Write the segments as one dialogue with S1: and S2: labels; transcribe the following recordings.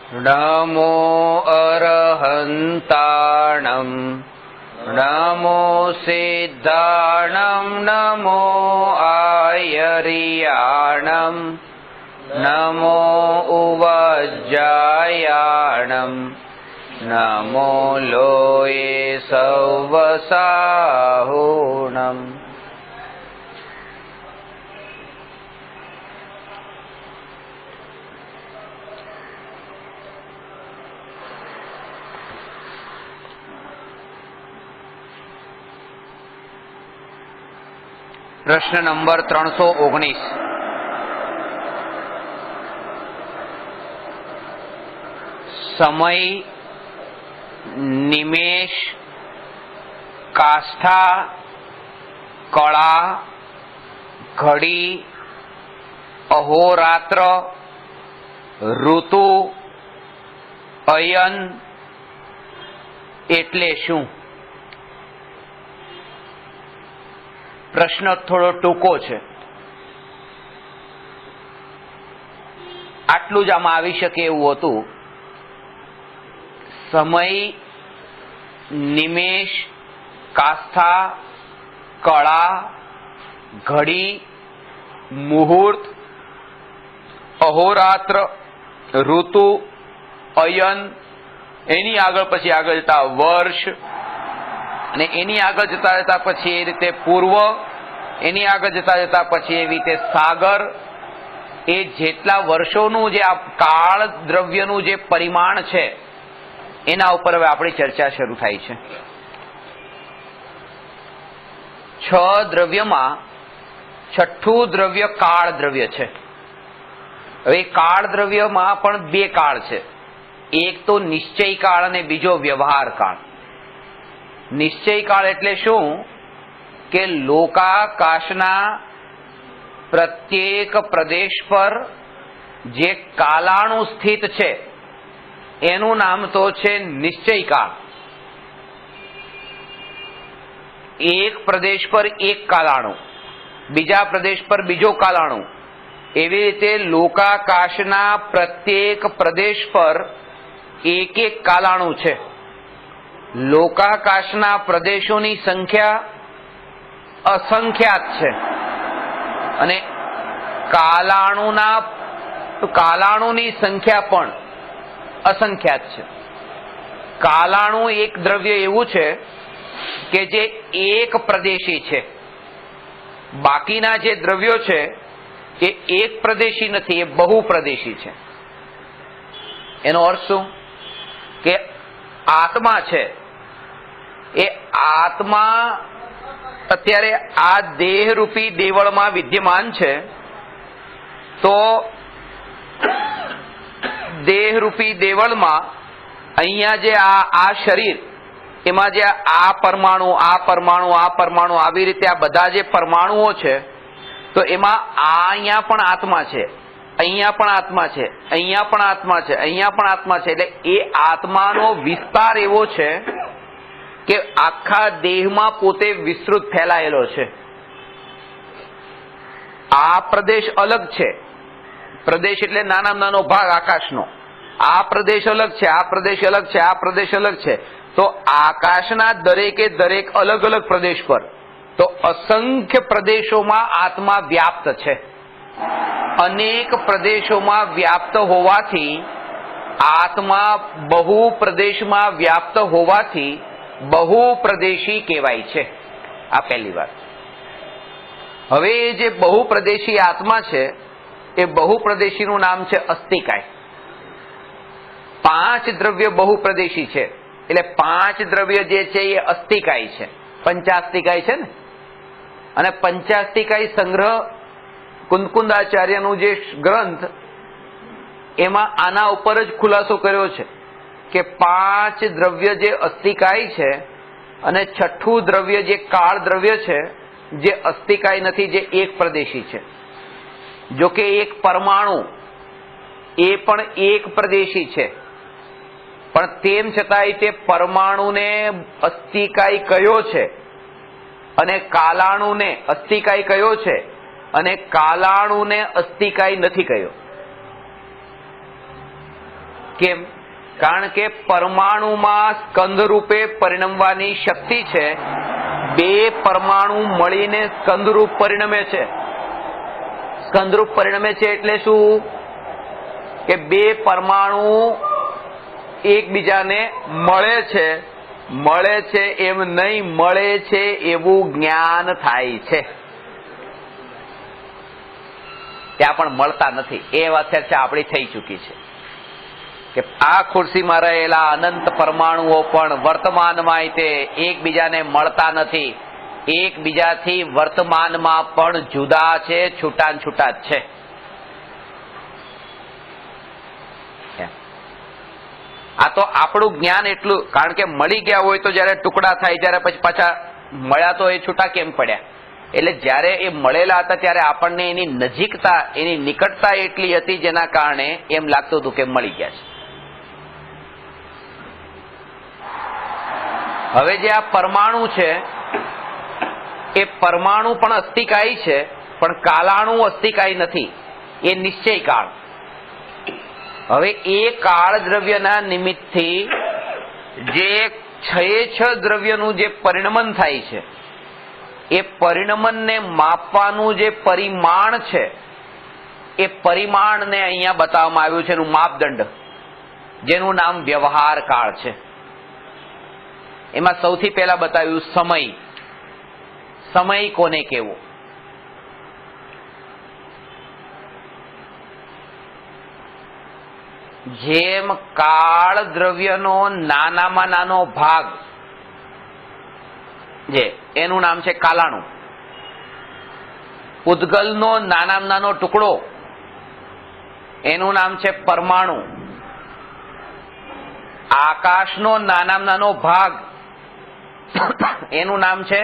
S1: નમો અરહંતાણં નમો સિદ્ધાણં નમો આયર્યાણં નમો ઉવજ્જાયાણં નમો લોયે સવસાહુણં. પ્રશ્ન નંબર 319. સમય, નિમેષ, કાષ્ઠા, કળા, ઘડી, અહોરાત્ર, ઋતુ, અયન એટલે શું? પ્રશ્ન થોડો ટૂંકો છે. આટલું જ આમાં આવી શકે એવું હતું. સમય, નિમેષ, કાષ્ઠા, કળા, ઘડી, મુહૂર્ત, અહોરાત્ર, ઋતુ, અયન, એની આગળ પછી આગળ જતા વર્ષ, અને એની આગળ જતા જતા પછી એ રીતે પૂર્વ, એની આગળ જતા જતા પછી એવી રીતે સાગર. એ જેટલા વર્ષોનું જે આ કાળ દ્રવ્યનું જે પરિમાણ છે એના ઉપર હવે આપણી ચર્ચા શરૂ થાય છે. 6 દ્રવ્યમાં છઠ્ઠું દ્રવ્ય કાળ દ્રવ્ય છે. હવે કાળ દ્રવ્યમાં પણ 2 કાળ છે. એક તો નિશ્ચય કાળ અને બીજો વ્યવહાર કાળ. નિશ્ચય કાળ એટલે શું કે લોકાકાશના પ્રત્યેક પ્રદેશ પર જે કાલાણુ સ્થિત છે એનું નામ તો છે નિશ્ચય કાળ. એક પ્રદેશ પર એક કાલાણુ, બીજા પ્રદેશ પર બીજો કાલાણુ, એવી રીતે લોકાકાશના પ્રત્યેક પ્રદેશ પર એક એક કાલાણુ છે. લોકાકાશના પ્રદેશોની સંખ્યા અસંખ્યાત છે અને કાલાણુની સંખ્યા પણ અસંખ્યાત છે. કાલાણુ એક દ્રવ્ય એવું છે કે જે એક પ્રદેશી છે. બાકીના જે દ્રવ્યો છે એ એક પ્રદેશી નથી, એ બહુપ્રદેશી છે. એનો અર્થ શું કે આત્મા છે એ આત્મા અત્યારે આ દેહરૂપી દેવળમાં વિદ્યમાન છે. તો દેહરૂપી દેવળમાં અહીંયા જે આ શરીર, એમાં જે આ પરમાણુ આ પરમાણુ આ પરમાણુ આવી રીતે આ બધા જે પરમાણુઓ છે, તો એમાં અહીંયા પણ આત્મા છે, અહીંયા પણ આત્મા છે, અહીંયા પણ આત્મા છે, અહીંયા પણ આત્મા છે. એટલે એ આત્માનો વિસ્તાર એવો છે કે આખા દેહમાં પોતે વિસ્તૃત ફેલાયેલો છે. આ પ્રદેશ અલગ છે. પ્રદેશ એટલે નાનામાં નાનો ભાગ આકાશનો. આ પ્રદેશ અલગ છે, આ પ્રદેશ અલગ છે, આ પ્રદેશ અલગ છે. તો આકાશના દરેકે દરેક અલગ અલગ પ્રદેશ પર તો અસંખ્ય પ્રદેશોમાં આત્મા વ્યાપ્ત છે. અનેક પ્રદેશોમાં વ્યાપ્ત હોવાથી આત્મા બહુ પ્રદેશમાં વ્યાપ્ત હોવાથી બહુપ્રદેશી કહેવાય છે. આ પહેલી વાત. હવે જે બહુપ્રદેશી આત્મા છે એ બહુપ્રદેશીનું નામ છે અસ્થિકાય. 5 દ્રવ્ય બહુપ્રદેશી છે એટલે 5 દ્રવ્ય જે છે એ અસ્થિકાય છે. પંચાસ્થિકાય છે ને, અને પંચાસ્થિકાય સંગ્રહ કુંદકુંદાચાર્યનું જે ગ્રંથ, એમાં આના ઉપર જ ખુલાસો કર્યો છે કે 5 દ્રવ્ય જે અસ્થિકાય છે અને છઠ્ઠું દ્રવ્ય જે કાળ દ્રવ્ય છે જે અસ્થિકાય નથી, જે એક પ્રદેશી છે. જો કે એક પરમાણુ એ પણ એક પ્રદેશી છે, પણ તેમ છતાંય તે પરમાણુને અસ્થિકાય કયો છે અને કાલાણુને અસ્થિકાય કયો છે અને કાલાણુને અસ્થિકાય નથી કયો. કેમ? કારણ કે પરમાણુમાં સ્કંદ રૂપે પરિણમવાની શક્તિ છે. બે પરમાણુ મળીને સ્કંદરૂપ પરિણમે છે. સ્કંદરૂપ પરિણમે છે એટલે શું? કે બે પરમાણુ એકબીજાને મળે છે એમ નહીં, મળે છે એવું જ્ઞાન થાય છે. ત્યાં પણ મળતા નથી. એ વાત ચર્ચા આપણી થઈ ચૂકી છે કે આ ખુરશીમાં રહેલા અનંત પરમાણુઓ પણ વર્તમાનમાં તે એકબીજાને મળતા નથી. એકબીજાથી વર્તમાનમાં પણ જુદા છે, છૂટા છૂટા જ છે. આ તો આપણું જ્ઞાન એટલું, કારણ કે મળી ગયા હોય તો જયારે ટુકડા થાય ત્યારે પછી પાછા મળ્યા તો એ છૂટા કેમ પડ્યા? એટલે જયારે એ મળેલા હતા ત્યારે આપણને એની નજીકતા, એની નિકટતા એટલી હતી જેના કારણે એમ લાગતું હતું કે મળી ગયા છે. હવે જે આ પરમાણુ છે એ પરમાણુ પણ અસ્થિકાય છે, પણ કાલાણુ અસ્થિકાય નથી. એ નિશ્ચય કાળ. હવે એ કાળ દ્રવ્યના નિમિત્તથી જે 6 દ્રવ્યનું જે પરિણમન થાય છે, એ પરિણમનને માપવાનું જે પરિમાણ છે, એ પરિમાણને અહીંયા બતાવવામાં આવ્યું છે, એનું માપદંડ, જેનું નામ વ્યવહાર કાળ છે. એમાં સૌથી પહેલા બતાવ્યું સમય. સમય કોને કહેવો? જેમ કાળ દ્રવ્યનો નાનામાં નાનો ભાગ જે એનું નામ છે કાલાણુ, ઉદ્ગલનો નાનામાં નાનો ટુકડો એનું નામ છે પરમાણુ, આકાશનો નાનામાં નાનો ભાગ એનું નામ છે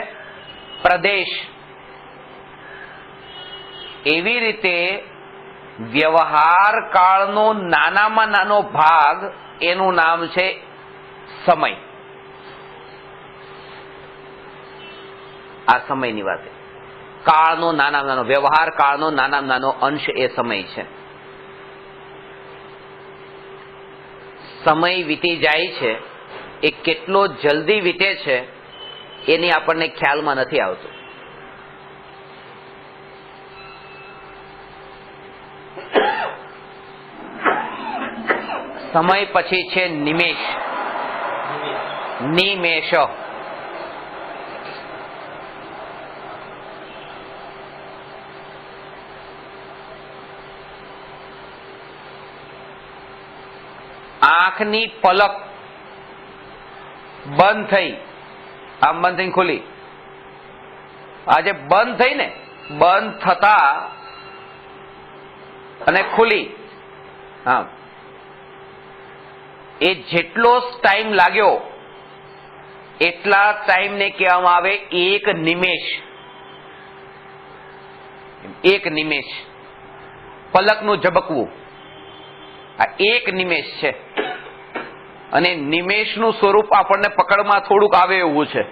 S1: પ્રદેશ. એવી રીતે વ્યવહાર કાળનો નાનામાં નાનો ભાગ એનું નામ છે સમય. આ સમયની વાત, કાળનો નાનામાં નાનો, વ્યવહાર કાળનો નાનામાં નાનો અંશ એ સમય છે. સમય વીતી જાય છે, એ કેટલો જલ્દી વીતે છે એની આપણને ખ્યાલમાં નથી આવતું. સમય પછી છે નિમેષ. નિમેષ આંખની પલક બંધ થઈ, આમ બંધ થઈને ખુલી. આજે બંધ થઈ ને, બંધ થતા અને ખુલી, હા, એ જેટલો ટાઈમ લાગ્યો એટલા ટાઈમને કહેવામાં આવે એક નિમેષ. એક નિમેષ, પલકનું ઝબકવું, આ એક નિમેષ છે. અને નિમેષનું સ્વરૂપ આપણને પકડમાં થોડુંક આવે એવું છે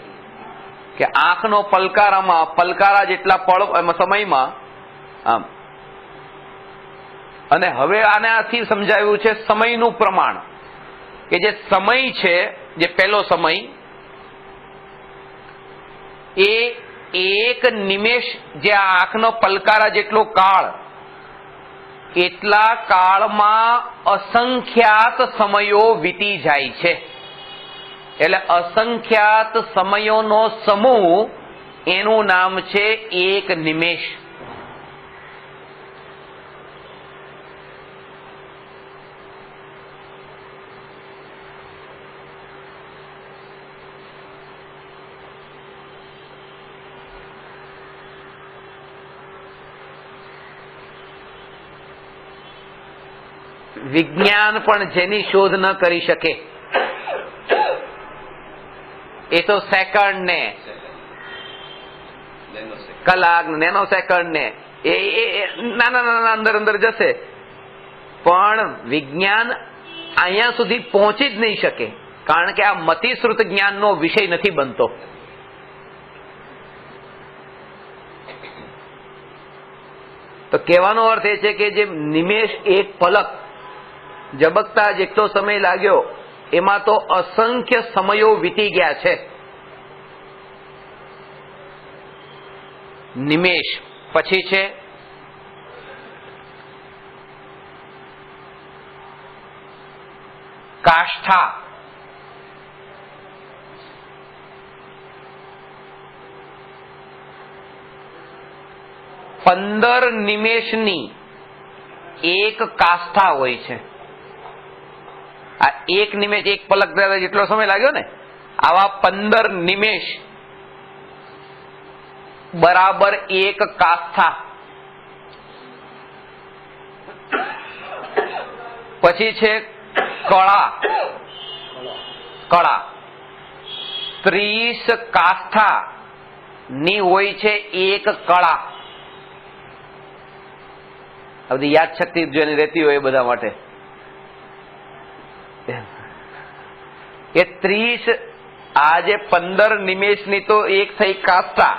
S1: કે આંખનો પલકારા જેટલા પળ સમયમાં આમ. અને હવે આનાથી સમજાવ્યું છે સમયનું પ્રમાણ, કે જે સમય છે, જે પહેલો સમય, એ એક નિમેષ, જે આંખનો પલકારા જેટલો કાળ, એટલા કાળમાં અસંખ્યાત સમયો વીતી જાય છે. એટલે અસંખ્યાત સમયોનો સમૂહ, એનું નામ છે એક નિમેષ. વિજ્ઞાન પણ જેની શોધ ન કરી શકે એ તો સેકન્ડ ને, કલાક, નેનો સેકન્ડ ને એ નાના નાના અંદર અંદર જશે, પણ વિજ્ઞાન અહીંયા સુધી પહોંચી જ નહીં શકે, કારણ કે આ મતિશ્રુત જ્ઞાનનો વિષય નથી બનતો. તો કહેવાનો અર્થ એ છે કે જે નિમેષ, એક પલક, ઝબકતા જેટલો સમય લાગ્યો એમાં તો અસંખ્ય સમયો વીતી ગયા છે. નિમેષ પછી છે કાષ્ઠા. 15 નિમેષની એક કાષ્ઠા હોય છે. આ એક નિમેષ, એક પલક જેટલો સમય લાગ્યો ને, આવા 15 નિમેષ બરાબર એક કાષ્ઠા. પછી છે કળા. કળા 30 કાષ્ઠા ની હોય છે એક કળા. આ બધી યાદ શક્તિ જેની રહેતી હોય એ બધા માટે એ 30, આજે 15 નિમેષની તો એક થઈ કાષ્ઠા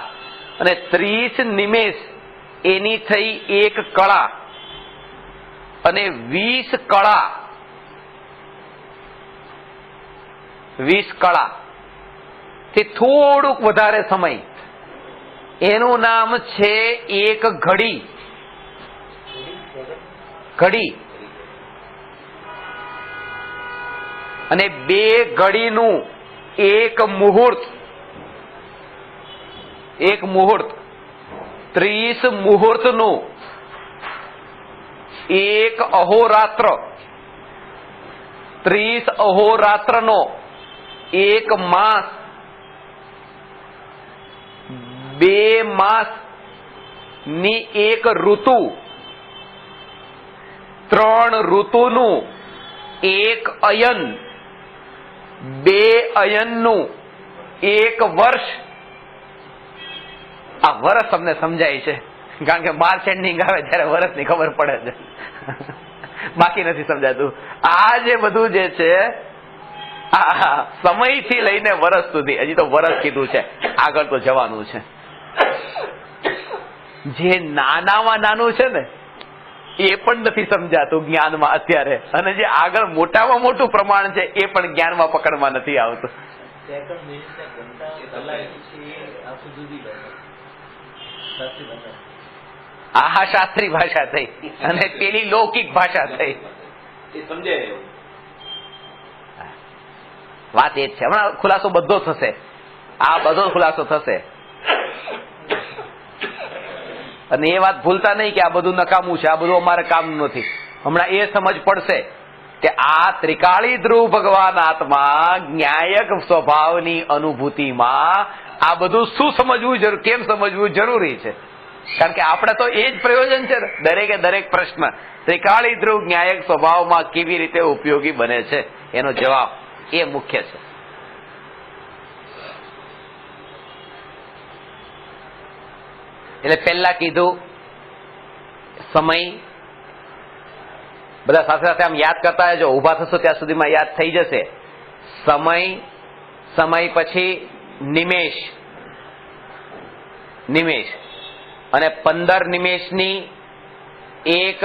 S1: અને 30 નિમેષ એની થઈ એક કળા અને 20 કળા, 20 કળા થી થોડુંક વધારે સમય, એનું નામ છે એક ઘડી. ઘડી અને 2 ઘડીનું એક મુહૂર્ત. એક મુહૂર્ત 30 મુહૂર્તનું એક અહોરાત્ર. 30 અહોરાત્રનો એક માસ. 2 માસ ની એક ઋતુ. 3 ઋતુનું એક અયન. 2 અયનનું એક વર્ષ. આ વર્ષ તમને સમજાય છે કારણ કે માર્ચ એન્ડિંગ આવે ત્યારે વર્ષની ખબર પડે છે, બાકી નથી સમજાતું. આ જે બધું જે છે આ સમયથી લઈને વર્ષ સુધી, હજી તો વર્ષ કીધું છે, આગળ તો જવાનું છે. જે નાનામાં નાનું છે ને એ પણ નથી સમજાતું જ્ઞાનમાં અત્યારે, અને જે આગળ મોટામાં મોટું પ્રમાણ છે એ પણ જ્ઞાનમાં પકડમાં નથી આવતું. આ શાસ્ત્રી ભાષા થઈ અને પેલી લૌકિક ભાષા થઈ. વાત એ જ છે. હમણાં ખુલાસો બધો થશે, આ બધો ખુલાસો થશે. અને એ વાત ભૂલતા નહીં કે આ બધું નકામું છે, આ બધું અમારે કામનું નથી. હમણાં એ સમજ પડશે કે આ ત્રિકાળી ધ્રુવ ભગવાન આત્મા ન્યાયક સ્વભાવની અનુભૂતિમાં આ બધું શું સમજવું, કેમ સમજવું જરૂરી છે. કારણ કે આપણે તો એ જ પ્રયોજન છે, દરેકે દરેક પ્રશ્ન ત્રિકાળી ધ્રુવ ન્યાયક સ્વભાવમાં કેવી રીતે ઉપયોગી બને છે એનો જવાબ એ મુખ્ય છે. એટલે પહેલા કીધું સમય, બધા સાથે સાથે આમ યાદ કરતા રહેજો, ઉભા થશો ત્યાં સુધીમાં યાદ થઈ જશે. સમય, સમય પછી નિમેષ, નિમેષ અને 15 નિમેષની એક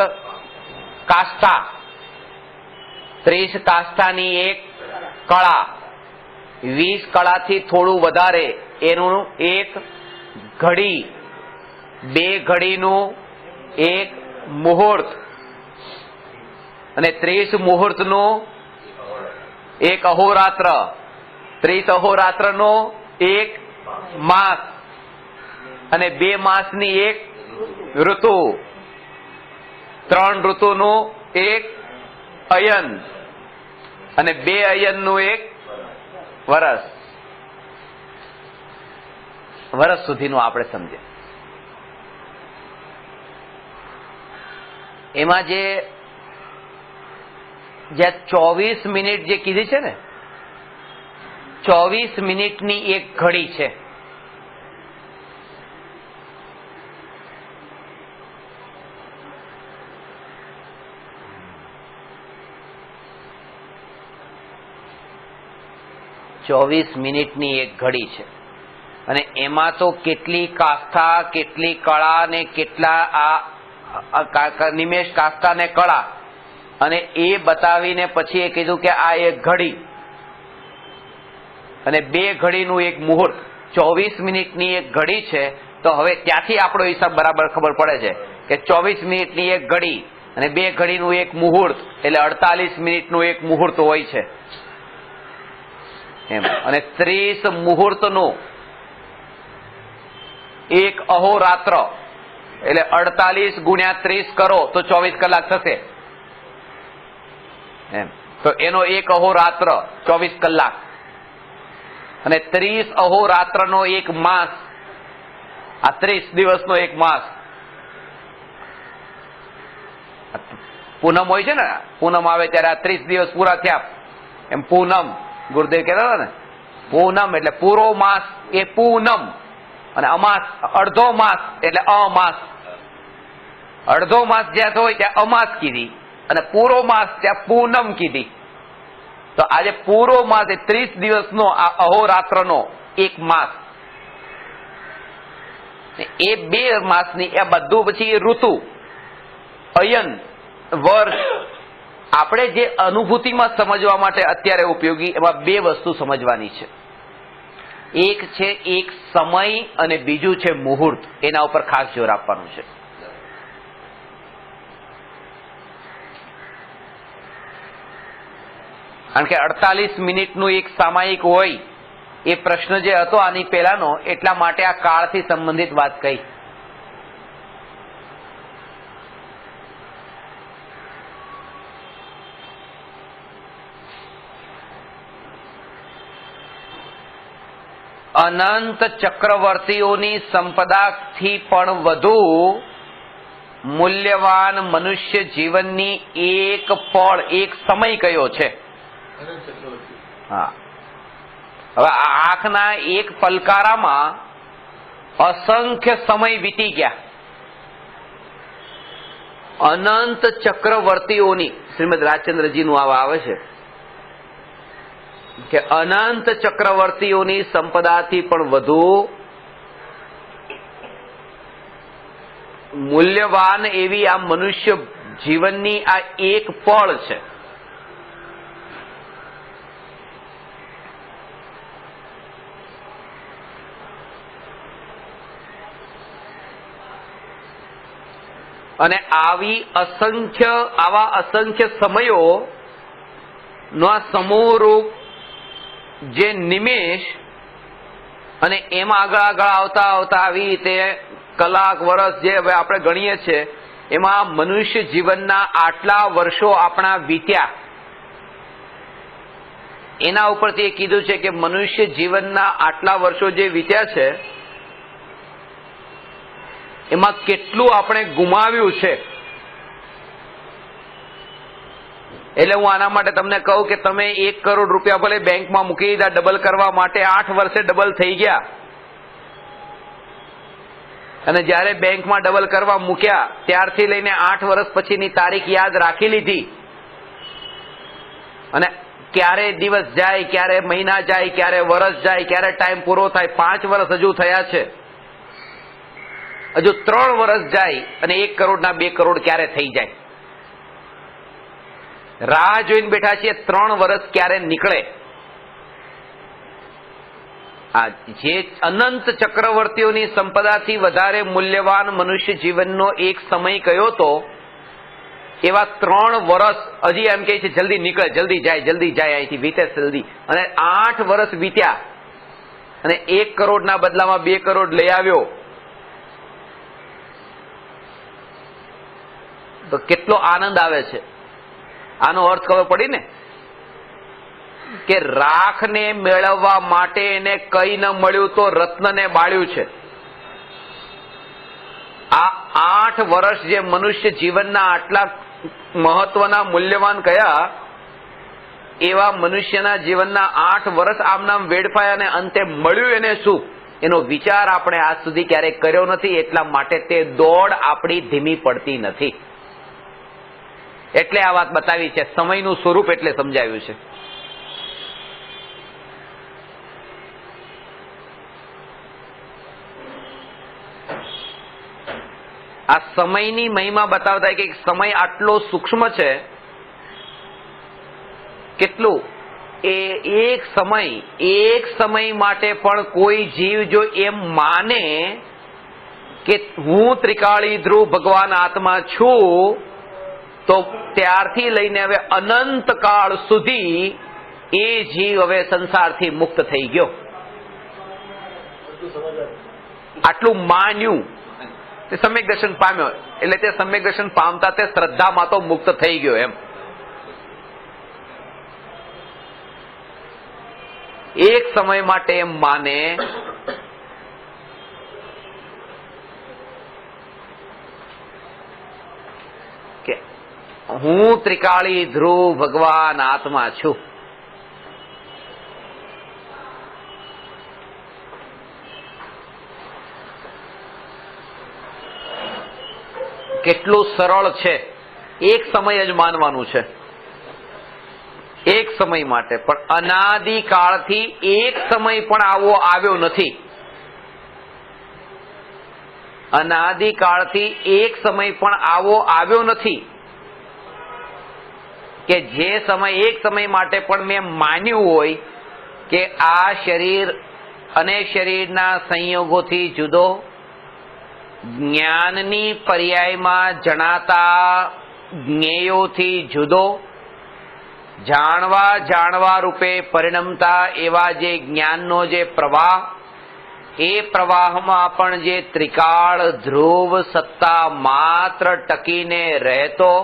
S1: કાષ્ઠા. 30 કાષ્ઠાની એક કળા. 20 કળાથી થોડું વધારે એનું એક ઘડી. 2 ઘડીનું એક મુહૂર્ત અને 30 મુહૂર્તનું એક અહોરાત્ર. 30 અહોરાત્રનો એક માસ અને 2 માસની એક ઋતુ. 3 ઋતુનું એક અયન અને 2 અયનનું એક વર્ષ. વર્ષ સુધીનું આપણે સમજે. એમાં જે 24 મિનિટ જે કીધી છે ને, 24 મિનિટની એક ઘડી છે. મિનિટની એક ઘડી છે અને એમાં તો કેટલી કાષ્ઠા, કેટલી કળા ને કેટલા આ નિમેષ, કાષ્ઠા ને કળા અને એ બતાવીને પછી એ કીધું કે આ એક ઘડી અને 2 ઘડીનું એક મુહૂર્ત, 24 મિનિટની એક ઘડી છે. તો હવે ત્યાંથી આપણો હિસાબ બરાબર ખબર પડે છે કે 24 મિનિટની એક ઘડી અને 2 ઘડીનું એક મુહૂર્ત એટલે 48 મિનિટનું એક મુહૂર્ત હોય છે એમ. અને 30 મુહૂર્તનું એક અહોરાત્ર એટલે 48 ગુણ્યા 30 કરો તો 24 કલાક થશે એમ. તો એનો એક અહોરાત્ર 24 કલાક અને 30 અહોરાત્રનો એક માસ, આ 30 દિવસનો એક માસ. પૂનમ હોય છે ને, પૂનમ આવે ત્યારે આ 30 દિવસ પૂરા થયા એમ. પૂનમ ગુરુદેવ કહેતા હતા ને, પૂનમ એટલે પૂરો માસ એ પૂનમ, અને અમાસ અડધો માસ એટલે અમાસ. અડધો માસ જ્યાં હોય ત્યાં અમાસ કીધી અને પૂરો માસ ત્યાં પૂનમ કીધી. તો આજે પૂરો માસ એ 30 દિવસનો આ અહોરાત્રનો એક માસ, એ 2 માસની એ બધું પછી ઋતુ, અયન, વર્ષ, આપણે જે અનુભૂતિમાં સમજવા માટે અત્યારે ઉપયોગી એમાં 2 વસ્તુ સમજવાની છે. એક છે એક સમય અને બીજું છે મુહૂર્ત. એના ઉપર ખાસ જોર આપવાનું છે. કારણ કે 48 મિનિટનું એક સામાયિક હોય એ પ્રશ્ન જે હતો આની પહેલાનો, એટલા માટે આ કાળથી સંબંધિત વાત કહી. અનંત ચક્રવર્તીઓની સંપદાથી પણ વધુ મૂલ્યવાન મનુષ્ય જીવનની એક પળ, એક સમય કયો છે? હા. હવે આંખના એક પલકારામાં અસંખ્ય સમય વીતી ગયા. અનંત ચક્રવર્તીઓની, શ્રીમદ રાજચંદ્રજીનું આવા આવે છે કે અનંત ચક્રવર્તીઓની સંપદાથી પણ વધુ મૂલ્યવાન એવી આ મનુષ્ય જીવનની આ એક પળ છે. અને આવા અસંખ્ય સમયો નો આ સમૂહરૂપ જે નિમેષ, અને એમાં આગળ આવતા આવી રીતે કલાક, વર્ષ જે હવે આપણે ગણીએ છીએ, એમાં મનુષ્ય જીવનના આટલા વર્ષો આપણા વીત્યા. એના ઉપરથી એ કીધું છે કે મનુષ્ય જીવનના આટલા વર્ષો જે વીત્યા છે એમાં કેટલું આપણે ગુમાવ્યું છે. એટલે હું આના માટે તમને કહું કે તમે 1 કરોડ રૂપિયા ભલે બેંકમાં મૂકી દીધા, ડબલ કરવા માટે 8 વર્ષે ડબલ થઈ ગયા, અને જ્યારે બેંકમાં ડબલ કરવા મૂક્યા ત્યારથી લઈને 8 વર્ષ પછીની તારીખ યાદ રાખી લીધી, અને ક્યારે દિવસ જાય, ક્યારે મહિના જાય, ક્યારે વર્ષ જાય, ક્યારે ટાઈમ પૂરો થાય. 5 વર્ષ હજુ થયા છે, હજુ 3 વર્ષ જાય અને 1 કરોડના 2 કરોડ ક્યારે થઈ જાય. રાહ જોઈને બેઠા છીએ 3 વર્ષ ક્યારે નીકળે. આ જે અનંત ચક્રવર્તીઓની સંપદાથી વધારે મૂલ્યવાન મનુષ્ય જીવનનો એક સમય કયો તો, એવા 3 વર્ષ હજી એમ કહે છે જલ્દી નીકળે, જલ્દી જાય અહીંથી, વીતે જલ્દી. અને 8 વર્ષ વીત્યા અને 1 કરોડના બદલામાં 2 કરોડ લઈ આવ્યો, તો કેટલો આનંદ આવે છે. આનો અર્થ ખબર પડી ને કે રાખને મેળવવા માટે એને કઈ ન મળ્યું તો રત્નને બાળ્યું છે. આ 8 વર્ષ જે મનુષ્ય જીવનના આટલા મહત્વના મૂલ્યવાન કયા, એવા મનુષ્યના જીવનના 8 વર્ષ આમ નામ વેડફાયા અને અંતે મળ્યું એને શું, એનો વિચાર આપણે આજ સુધી ક્યારેય કર્યો નથી. એટલા માટે તે દોડ આપણી ધીમી પડતી નથી. એટલે આ વાત બતાવી છે. સમયનું સ્વરૂપ એટલે સમજાવ્યું છે. આ સમયની મહિમા બતાવતા કે સમય આટલો સૂક્ષ્મ છે કેટલું એ એક સમય માટે પણ કોઈ જીવ જો એમ માને કે હું ત્રિકાળી ધ્રુવ ભગવાન આત્મા છું, તો ત્યારથી લઈને હવે અનંત કાળ સુધી એ જીવ હવે સંસારથી મુક્ત થઈ ગયો. આટલું માન્યું તે સમ્યક દર્શન પામ્યો, એટલે તે સમ્યક દર્શન પામતા તે શ્રદ્ધામાં તો મુક્ત થઈ ગયો. એમ એક સમય માટે એમ માને કે હું ત્રિકાળી ધ્રુવ ભગવાન આત્મા છું. કેટલું સરળ છે. એક સમય જ માનવાનું છે, એક સમય માટે. પણ અનાદિકાળથી એક સમય પણ આવો આવ્યો નથી. અનાદિકાળથી એક સમય પણ આવો આવ્યો નથી કે જે સમય એક સમય માટે પણ મેં માન્યું હોય કે આ શરીર અને શરીરના સંયોગોથી જુદો, જ્ઞાનની પર્યાયમાં જણાતા જ્ઞેયોથી જુદો, જાણવા રૂપે પરિણમતા એવા જે જ્ઞાનનો જે પ્રવાહ, એ પ્રવાહમાં પણ જે ત્રિકાળ ધ્રુવ સત્તા માત્ર ટકીને રહેતો,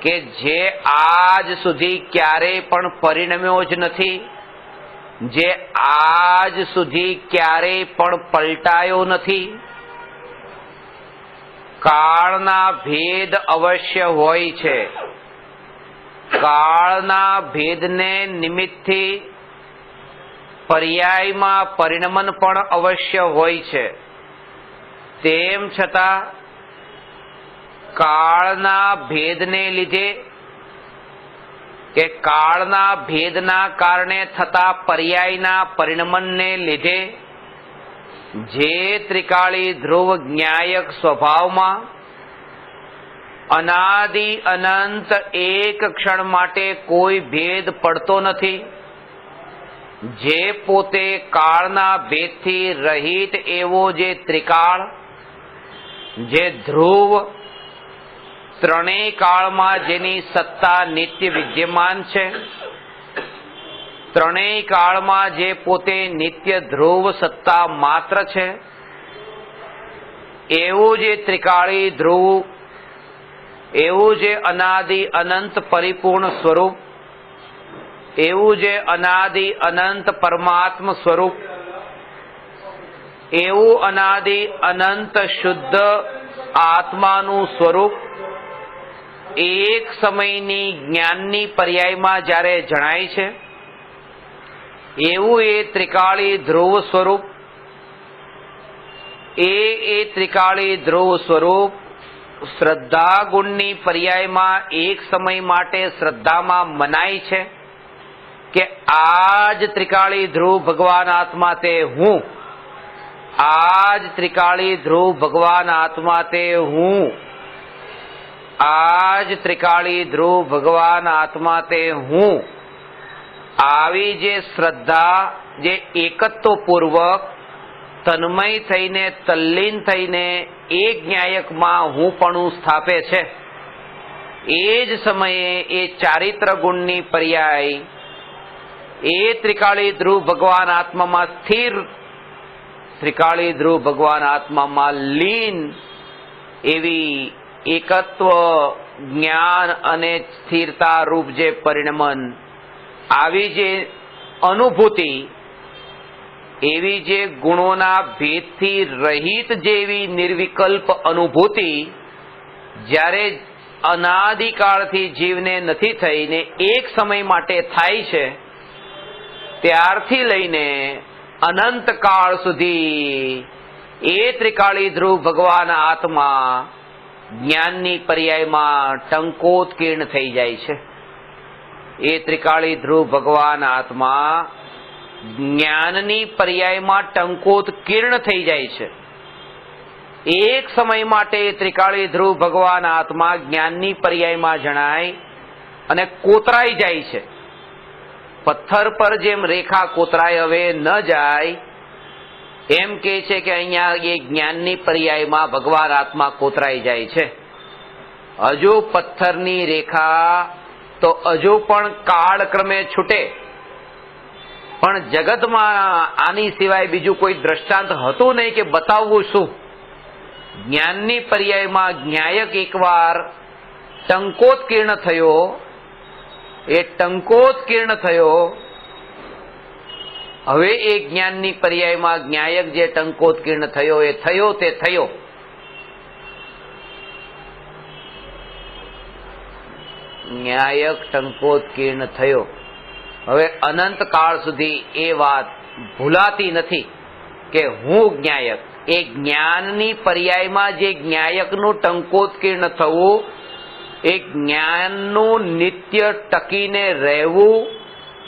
S1: કે જે આજ સુધી ક્યારેય પણ પરિણમ્યો જ નથી, જે આજ સુધી ક્યારેય પણ પલટાયો નથી. કાળના ભેદ અવશ્ય હોય છે, કાળના ભેદને નિમિત્તથી પર્યાયમાં પરિણમન પણ અવશ્ય હોય છે. તેમ છતાં કાળના ભેદને લીધે કે કાળના ભેદના કારણે થતા પર્યાયના પરિણમનને લીધે જે ત્રિકાળી ધ્રુવ જ્ઞાયક સ્વભાવમાં અનાદિ અનંત એક ક્ષણ માટે કોઈ ભેદ પડતો નથી, જે પોતે કાળના ભેદથી રહિત એવો જે ત્રિકાળ, જે ધ્રુવ, ત્રણેય કાળમાં જેની સત્તા નિત્ય વિદ્યમાન છે, ત્રણેય કાળમાં જે પોતે નિત્ય ધ્રુવ સત્તા માત્ર છે, એવું જે ત્રિકાળી ધ્રુવ, એવું જે અનાદિ અનંત પરિપૂર્ણ સ્વરૂપ, એવું જે અનાદિ અનંત પરમાત્મ સ્વરૂપ, એવું અનાદિ અનંત શુદ્ધ આત્માનું સ્વરૂપ એક સમયની જ્ઞાનની પર્યાયમાં જ્યારે જણાય છે, એવું એ ત્રિકાળી ધ્રુવ સ્વરૂપ, એ ત્રિકાળી ધ્રુવ સ્વરૂપ શ્રદ્ધા ગુણની પર્યાયમાં એક સમય માટે શ્રદ્ધામાં મનાય છે કે આજ ત્રિકાળી ધ્રુવ ભગવાન આત્મા તે હું, આજ ત્રિકાળી ધ્રુવ ભગવાન આત્મા તે હું, આજ ત્રિકાળી ધ્રુવ ભગવાન આત્મા તે હું. આવી જે શ્રદ્ધા, જે એકત્વ પૂર્વક તન્મય થઈને તલ્લીન થઈને એક જ્ઞાયકમાં હું પણ સ્થાપે છે, એ જ સમયે એ ચારિત્ર ગુણની પર્યાય એ ત્રિકાળી ધ્રુવ ભગવાન આત્મામાં સ્થિર, ત્રિકાળી ધ્રુવ ભગવાન આત્મામાં લીન એવી એકત્વ જ્ઞાન અને સ્થિરતા રૂપ જે પરિણમન, આવી જે અનુભૂતિ, એવી જે ગુણોના ભેદથી રહિત જેવી નિર્વિકલ્પ અનુભૂતિ જ્યારે અનાદિકાળથી જીવને નથી થઈને એક સમય માટે થાય છે, ત્યારથી લઈને અનંત કાળ સુધી એ ત્રિકાળી ધ્રુવ ભગવાન આત્મા જ્ઞાનની પર્યાયમાં ટંકોત્કીર્ણ થઈ જાય છે. એ ત્રિકાળી ધ્રુવ ભગવાન આત્મા જ્ઞાનની પર્યાયમાં ટંકોત્કીર્ણ થઈ જાય છે. એક સમય માટે ત્રિકાળી ધ્રુવ ભગવાન આત્મા જ્ઞાનની પર્યાયમાં જણાય અને કોતરાઈ જાય છે. પથ્થર પર જેમ રેખા કોતરાય હવે ન જાય એમ કે છે કે અહીંયા એ જ્ઞાનની પર્યાયમાં ભગવાન આત્મા કોતરાઈ જાય છે. હજુ પથ્થરની રેખા તો હજુ પણ કાળક્રમે છૂટે, પણ જગતમાં આની સિવાય બીજું કોઈ દ્રષ્ટાંત હતું નહીં કે બતાવવું શું. જ્ઞાનની પર્યાયમાં જ્ઞાયક એકવાર ટંકોત્કીર્ણ થયો, એ ટંકોત્કીર્ણ થયો. હવે એ જ્ઞાનની પર્યાયમાં જ્ઞાયક જે ટંકોત્કીર્ણ થયો એ થયો તે થયો. જ્ઞાયક ટંકોત્કીર્ણ થયો. હવે અનંત કાળ સુધી એ વાત ભૂલાતી નથી કે હું જ્ઞાયક. એ જ્ઞાનની પર્યાયમાં જે જ્ઞાયકનું ટંકોત્કીર્ણ થવું, એ જ્ઞાનનું નિત્ય ટકીને રહેવું.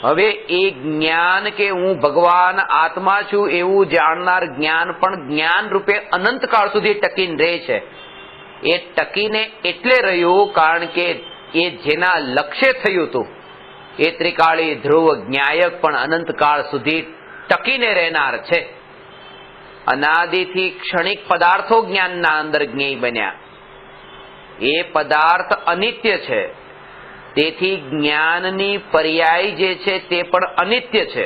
S1: હવે એ જ્ઞાન કે હું ભગવાન આત્મા છું એવું જાણનાર જ્ઞાન પણ જ્ઞાન રૂપે અનંતકાળ સુધી ટકીને રહે છે. એ ટકીને એટલે રહ્યું કારણ કે એ જેના લક્ષ્ય થયું હતું એ ત્રિકાળી ધ્રુવ જ્ઞાયક પણ અનંતકાળ સુધી ટકીને રહેનાર છે. અનાદિથી ક્ષણિક પદાર્થો જ્ઞાનના અંદર જ્ઞેય બન્યા. એ પદાર્થ અનિત્ય છે, તેથી જ્ઞાનની પર્યાય જે છે તે પણ અનિત્ય છે.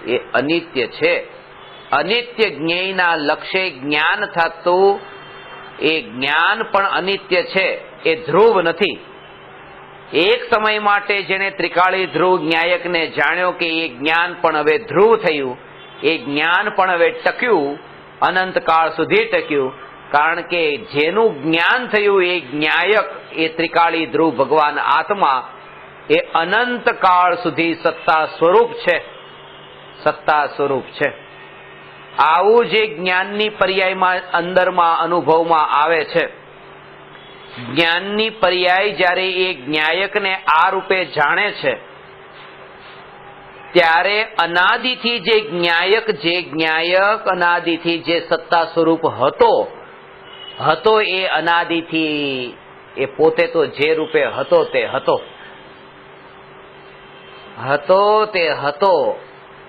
S1: એ અનિત્ય છે. અનિત્ય જ્ઞેયના લક્ષ્ય જ્ઞાન થતું એ જ્ઞાન પણ અનિત્ય છે, એ ધ્રુવ નથી. એક સમય માટે જેને ત્રિકાળી ધ્રુવ જ્ઞાયકને જાણ્યો કે એ જ્ઞાન પણ હવે ધ્રુવ થયું, એ જ્ઞાન પણ હવે ટક્યું, અનંતકાળ સુધી ટક્યું. કારણ કે જેનું જ્ઞાન થયું એ જ્ઞાયક, એ ત્રિકાળી ધ્રુવ ભગવાન આત્મા, એ અનંતકાળ સુધી સત્તા સ્વરૂપ છે. સત્તા સ્વરૂપ છે. આવું જે જ્ઞાનની પર્યાયમાં અંદરમાં અનુભવમાં આવે છે. જ્ઞાનની પર્યાય જ્યારે એ જ્ઞાયકને આ રૂપે જાણે છે ત્યારે અનાદિથી જે જ્ઞાયક અનાદિથી જે સત્તા સ્વરૂપ હતો એ અનાદિથી એ પોતે તો જે રૂપે હતો તે હતો.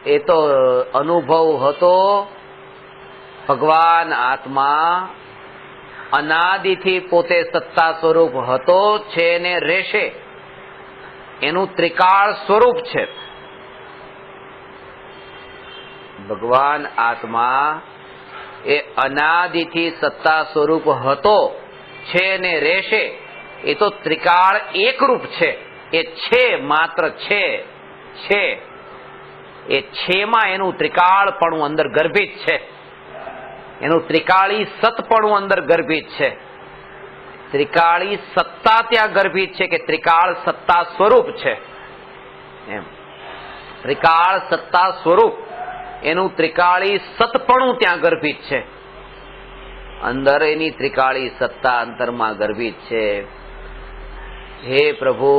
S1: એ તો અનુભવ હતો. ભગવાન આત્મા અનાદિથી પોતે સત્તા સ્વરૂપ હતો, છે ને રહેશે. એનું ત્રિકાળ સ્વરૂપ છે. ભગવાન આત્મા એ અનાદિથી સત્તા સ્વરૂપ હતો, છે ને રહેશે. એ તો ત્રિકાળ એકરૂપ છે. એ છે, માત્ર છે. એ છેમાં એનું ત્રિકાળપણું અંદર ગર્ભિત છે. એનું ત્રિકાળી સતપણું અંદર ગર્ભિત છે. ત્રિકાળી સત્તા ત્યાં ગર્ભિત છે કે ત્રિકાળ સત્તા સ્વરૂપ છે. એમ ત્રિકાળ સત્તા સ્વરૂપ એનું ત્રિકાળી સતપણું ત્યાં ગર્ભિત છે. અંદર એની ત્રિકાળી સત્તા અંતરમાં ગર્ભિત છે. હે પ્રભુ,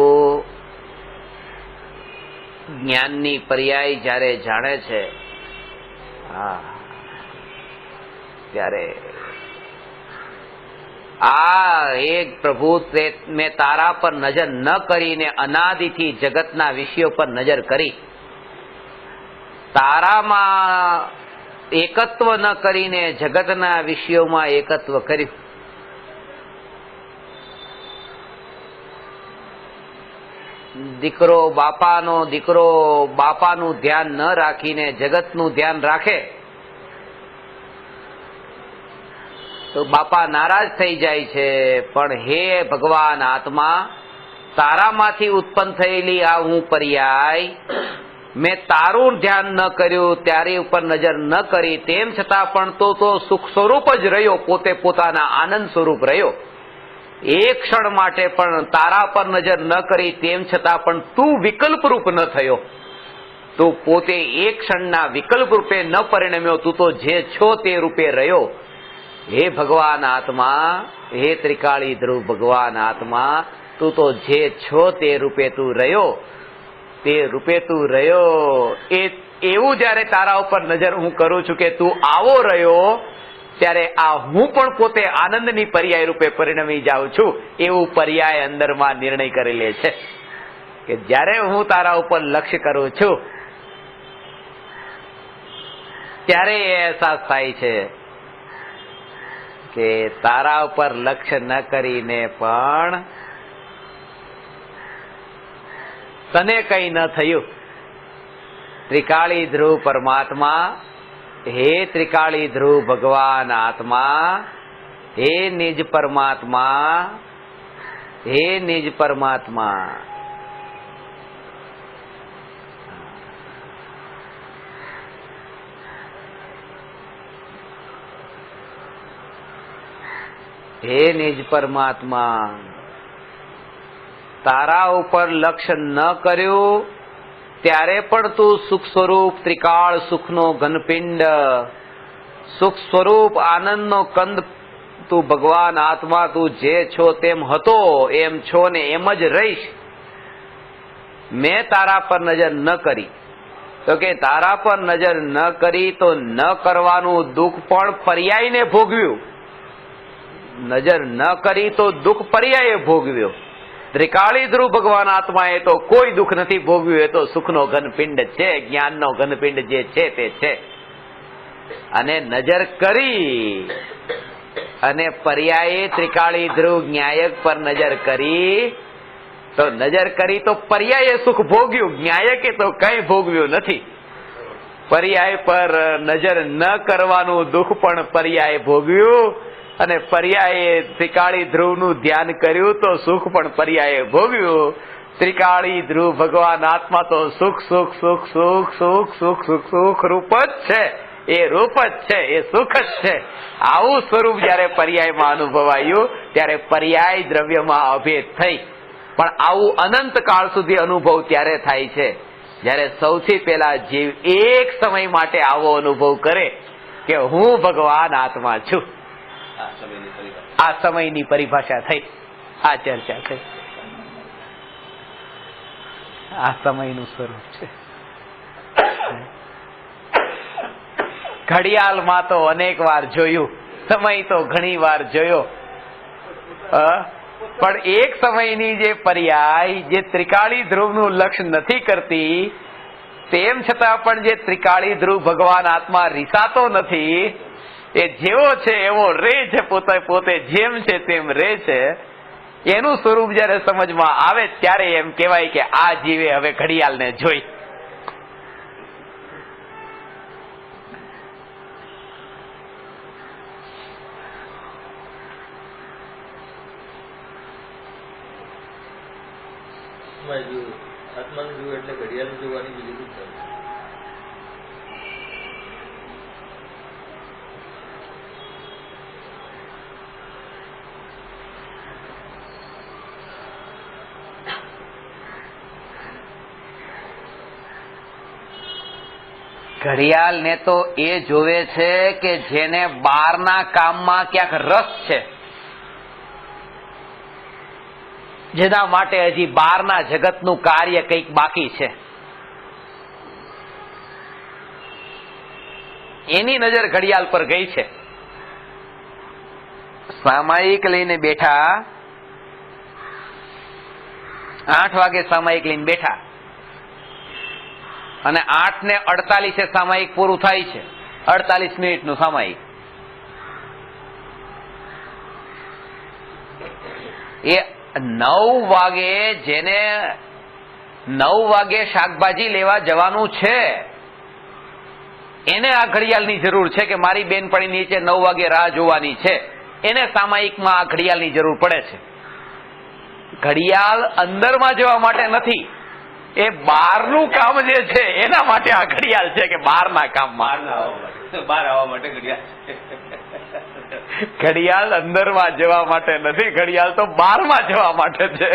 S1: જ્ઞાનની પર્યાય જ્યારે જાણે છે ત્યારે એક પ્રભુ મેં તારા પર નજર ન કરીને અનાદિથી જગતના વિષયો પર નજર કરી, તારામાં એકત્વ ન કરીને જગતના વિષયોમાં એકત્વ કર્યું. દીકરો બાપાનું ધ્યાન ન રાખીને જગતનું ધ્યાન રાખે તો બાપા નારાજ થઈ જાય છે. પણ હે ભગવાન આત્મા, તારામાંથી ઉત્પન્ન થયેલી આ હું પર્યાય, મેં તારું ધ્યાન ન કર્યું, ત્યારે ઉપર નજર ન કરી, તેમ છતાં પણ તો સુખ સ્વરૂપ જ રહ્યો, પોતે પોતાના આનંદ સ્વરૂપ રહ્યો. એક ક્ષણ માટે પણ તારા પર નજર ન કરી, તેમ છતાં પણ તું વિકલ્પ રૂપ ન થયો. તું પોતે એક ક્ષણના વિકલ્પ રૂપે ન પરિણમ્યો. તું તો જે છો તે રૂપે રહ્યો. હે ભગવાન આત્મા, હે ત્રિકાળી ધ્રુવ ભગવાન આત્મા, તું તો જે છો તે રૂપે તું રહ્યો. એવું જયારે તારા ઉપર નજર હું કરું છું કે તું આવો રહ્યો, ત્યારે આ હું પણ પોતે આનંદની પર્યાય રૂપે પરિણમી જાઉં છું એવું પર્યાય અંદરમાં નિર્ણય કરી લે છે કે જ્યારે હું તારા ઉપર લક્ષ્ય કરું છું ત્યારે એ અહેસાસ થાય છે કે તારા ઉપર લક્ષ્ય ન કરીને પણ તને કઈ ન થયું. ત્રિકાળી ધ્રુવ પરમાત્મા, હે ત્રિકાળી ધ્રુવ ભગવાન આત્મા, હે નિજ પરમાત્મા, હે નિજ પરમાત્મા. હે નિજ પરમાત્મા, તારા ઉપર લક્ષ્ય ન કર્યું ત્યારે પણ તું સુખ સ્વરૂપ ત્રિકાળ સુખનો ઘનપિંડ, સુખ સ્વરૂપ આનંદનો કંદ, તું ભગવાન આત્મા, તું જે છો તેમ હતો એમ છો ને એમ જ રહીશ. મેં તારા પર નજર ન કરી તો કે તારા પર નજર ન કરી તો ન કરવાનું દુઃખ પણ પર્યાયને ભોગવ્યું. નજર ન કરી તો દુઃખ પર્યાયે ભોગવ્યો. ત્રિકાળી ધ્રુવ ભગવાન આત્માએ તો કોઈ દુઃખ નથી ભોગવ્યું. એ તો સુખનો ઘનપિંડ છે, જ્ઞાનનો ઘનપિંડ જે છે તે છે. અને નજર કરી અને પર્યાયે ત્રિકાળી ધ્રુવ ન્યાયક પર નજર કરી તો નજર કરી તો પર્યાયે સુખ ભોગ્યું, ન્યાયકે તો કઈ ભોગવ્યું નથી. પર્યાય પર નજર ન કરવાનું દુઃખ પણ પર્યાય ભોગવ્યું અને પર્યાયે ત્રિકાળી ધ્રુવનું ધ્યાન કર્યું તો સુખ પણ પર્યાયે ભોગવ્યું. ત્રિકાળી ધ્રુવ ભગવાન આત્મા તો સુખ સુખ સુખ સુખ સુખ સુખ સુખ સુખ રૂપ જ છે. એ રૂપ જ છે, એ સુખ જ છે. આવું સ્વરૂપ જયારે પર્યાયમાં અનુભવાયું ત્યારે પર્યાય દ્રવ્યમાં અભેદ થઈ. પણ આવું અનંત કાળ સુધી અનુભવ ત્યારે થાય છે જ્યારે સૌથી પહેલા જીવ એક સમય માટે આવો અનુભવ કરે કે હું ભગવાન આત્મા છું. આ સમયની પરિભાષા થઈ, આ ચર્ચા થઈ. આ સમયનું સ્વરૂપ છે. ઘડિયાળમાં તો અનેક વાર જોયું, સમય તો ઘણી વાર જોયો, પણ એક સમયની જે પર્યાય જે ત્રિકાળી ધ્રુવનું લક્ષ્ય નથી કરતી તેમ છતાં પણ જે ત્રિકાળી ધ્રુવ ભગવાન આત્મા રીસાતો નથી, એ જેવો છે એવો રે છે, પોતે પોતે જેમ છે તેમ રે છે. એનું સ્વરૂપ જયારે સમજમાં આવે ત્યારે એમ કહેવાય કે આ જીવે હવે ઘડિયાળને જોઈ.
S2: આત્માનું જોવું એટલે ઘડિયાળનું જોવાની બીજું શું થાય?
S1: ઘડિયાળ ને તો એ જોવે છે કે જેને બહારના કામમાં ક્યાંક રસ છે, જેના માટે હજી બહારના જગતનું કાર્ય કંઈક બાકી છે. એની નજર ઘડિયાળ પર ગઈ છે. સામાયિક લઈને બેઠા, 8 વાગે સામાયિક લઈને બેઠા અને 8:48 સામાયિક પૂરું થાય છે. 48 મિનિટનું સામાયિક. એ 9 વાગે જેને 9 વાગે શાકભાજી લેવા જવાનું છે એને આ ઘડિયાળની જરૂર છે કે મારી બેનપણી નીચે 9 વાગે રાહ જોવાની છે. એને સામાયિકમાં આ ઘડિયાળની જરૂર પડે છે. ઘડિયાળ અંદરમાં જવા માટે નથી, એ બહારનું કામ જે છે એના માટે આ ઘડિયાળ છે કે બહારના કામમાં
S2: બહાર આવવા માટે ઘડિયાળ.
S1: ઘડિયાળ અંદરમાં જવા માટે નથી, ઘડિયાળ તો બહારમાં જવા માટે છે.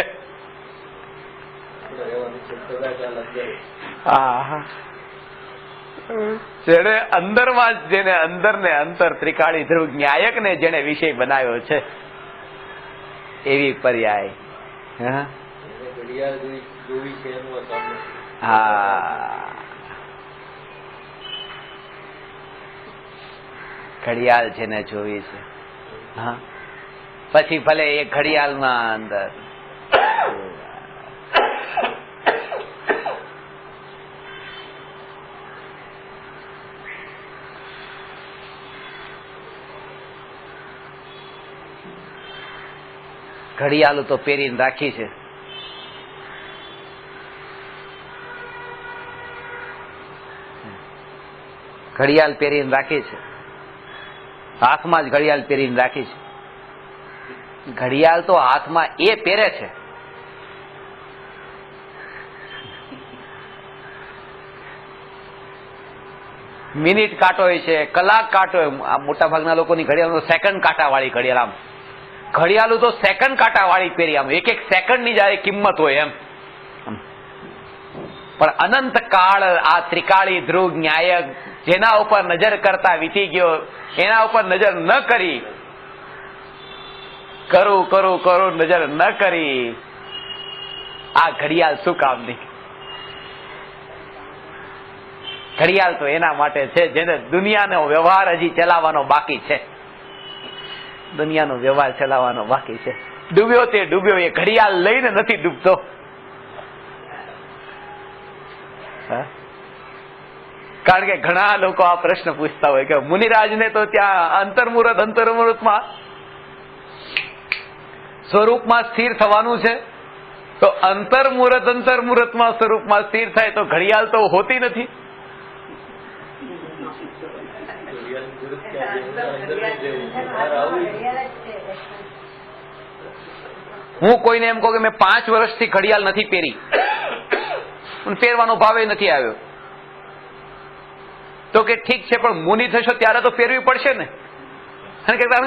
S1: જેને અંદરમાં, જેને અંદર ને અંતર ત્રિકાળી ધ્રુવ ન્યાયક ને જેને વિષય બનાવ્યો છે એવી પર્યાય. હા, ઘડિયાળ છે ને જોવી છે. હા, પછી ભલે એ ઘડિયાળમાં અંદર ઘડિયાળ તો પહેરીને રાખી છે. ઘડિયાળ પહેરીને રાખી છે, હાથમાં જ ઘડિયાળ પહેરીને રાખી છે. ઘડિયાળ તો હાથમાં એ પહેરે છે. મિનિટ કાંટો હોય છે, કલાક કાંટો હોય. આ મોટા ભાગના લોકોની ઘડિયાળ સેકન્ડ કાંટા વાળી ઘડિયાળ, આમ ઘડિયાળ તો સેકન્ડ કાંટા વાળી પહેરી, આમ એક એક સેકન્ડ ની જયારે કિંમત હોય એમ. પણ અનંત કાળ આ ત્રિકાળી ધ્રુવ ન્યાયક જેના ઉપર નજર કરતા વીતી ગયો, એના ઉપર નજર ન કરી, કરું કરું કરું નજર ન કરી, આ ઘડિયાળ શું કામની? ઘડિયાળ તો એના માટે છે જેને દુનિયાનો વ્યવહાર હજી ચલાવવાનો બાકી છે. દુનિયાનો વ્યવહાર ચલાવવાનો બાકી છે. ડૂબ્યો તે ડૂબ્યો, એ ઘડિયાળ લઈને નથી ડૂબતો. કારણ કે ઘણા લોકો આ પ્રશ્ન પૂછતા હોય કે મુનિરાજને તો ત્યાં અંતર્મુહૂર્તમાં સ્વરૂપમાં સ્થિર થવાનું છે, તો અંતર્મુહૂર્તમાં સ્વરૂપમાં સ્થિર થાય તો ઘડિયાળ તો હોતી નથી. હું કોઈને એમ કહું કે મેં 5 વર્ષથી ઘડિયાળ નથી પહેરી, પહેરવાનો ભાવે નથી આવ્યો, તો કે ઠીક છે, પણ મુનિ થશો ત્યારે તો પહેરવી પડશે ને.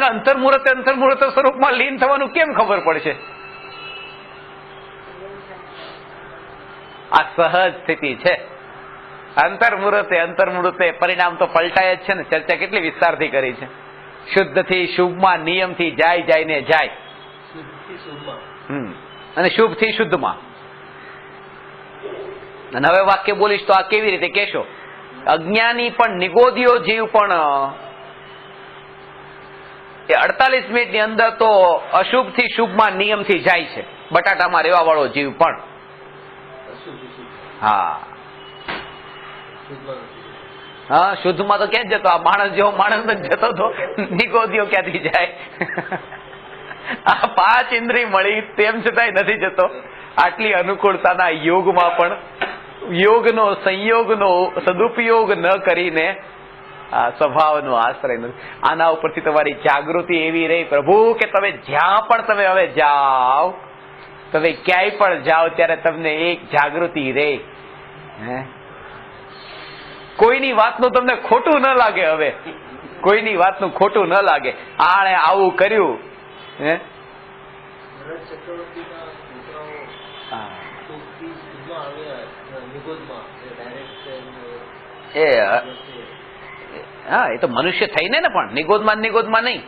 S1: અંતર્મુહૂર્ત સ્વરૂપમાં લીન થવાનું કેમ ખબર પડશે? આ સહજ સ્થિતિ છે. અંતર્મુહૂર્તે પરિણામ તો પલટાય જ છે ને. ચર્ચા કેટલી વિસ્તારથી કરી છે. શુદ્ધ થી શુભમાં, નિયમથી જાય ને જાય, અને શુભ થી શુદ્ધમાં. અને હવે વાક્ય બોલીશ તો આ કેવી રીતે કહેશો? અજ્ઞાની પણ નિગોદીઓ જીવ પણ એ 48 મિનિટની અંદર તો અશુભ થી શુભમાં નિયમથી જાય છે. બટાટામાં રહેવા વાળો જીવ પણ. હા હા, શુદ્ધમાં તો ક્યાં જતો? આ માણસ જેવો માણસ જ જતો હતો, નિગોદીઓ ક્યાંથી જાય? આ 5 ઇન્દ્રિય મળી તેમ છતાંય નથી જતો. આટલી અનુકૂળતાના યોગમાં પણ યોગનો સંયોગનો સદુપયોગ ન કરીને આ સ્વભાવનો આશ્રય નથી. આના ઉપરથી તમારી જાગૃતિ એવી રહી પ્રભુ કે તમે જ્યાં પણ તમે હવે જાઓ, તમે ક્યાંય પણ જાઓ ત્યારે તમને એક જાગૃતિ રહે. કોઈની વાતનું તમને ખોટું ન લાગે. હવે કોઈની વાતનું ખોટું ન લાગે. આણે આવું કર્યું, હા, એ તો મનુષ્ય થઈને ને, પણ નિગોદમાં નહીં.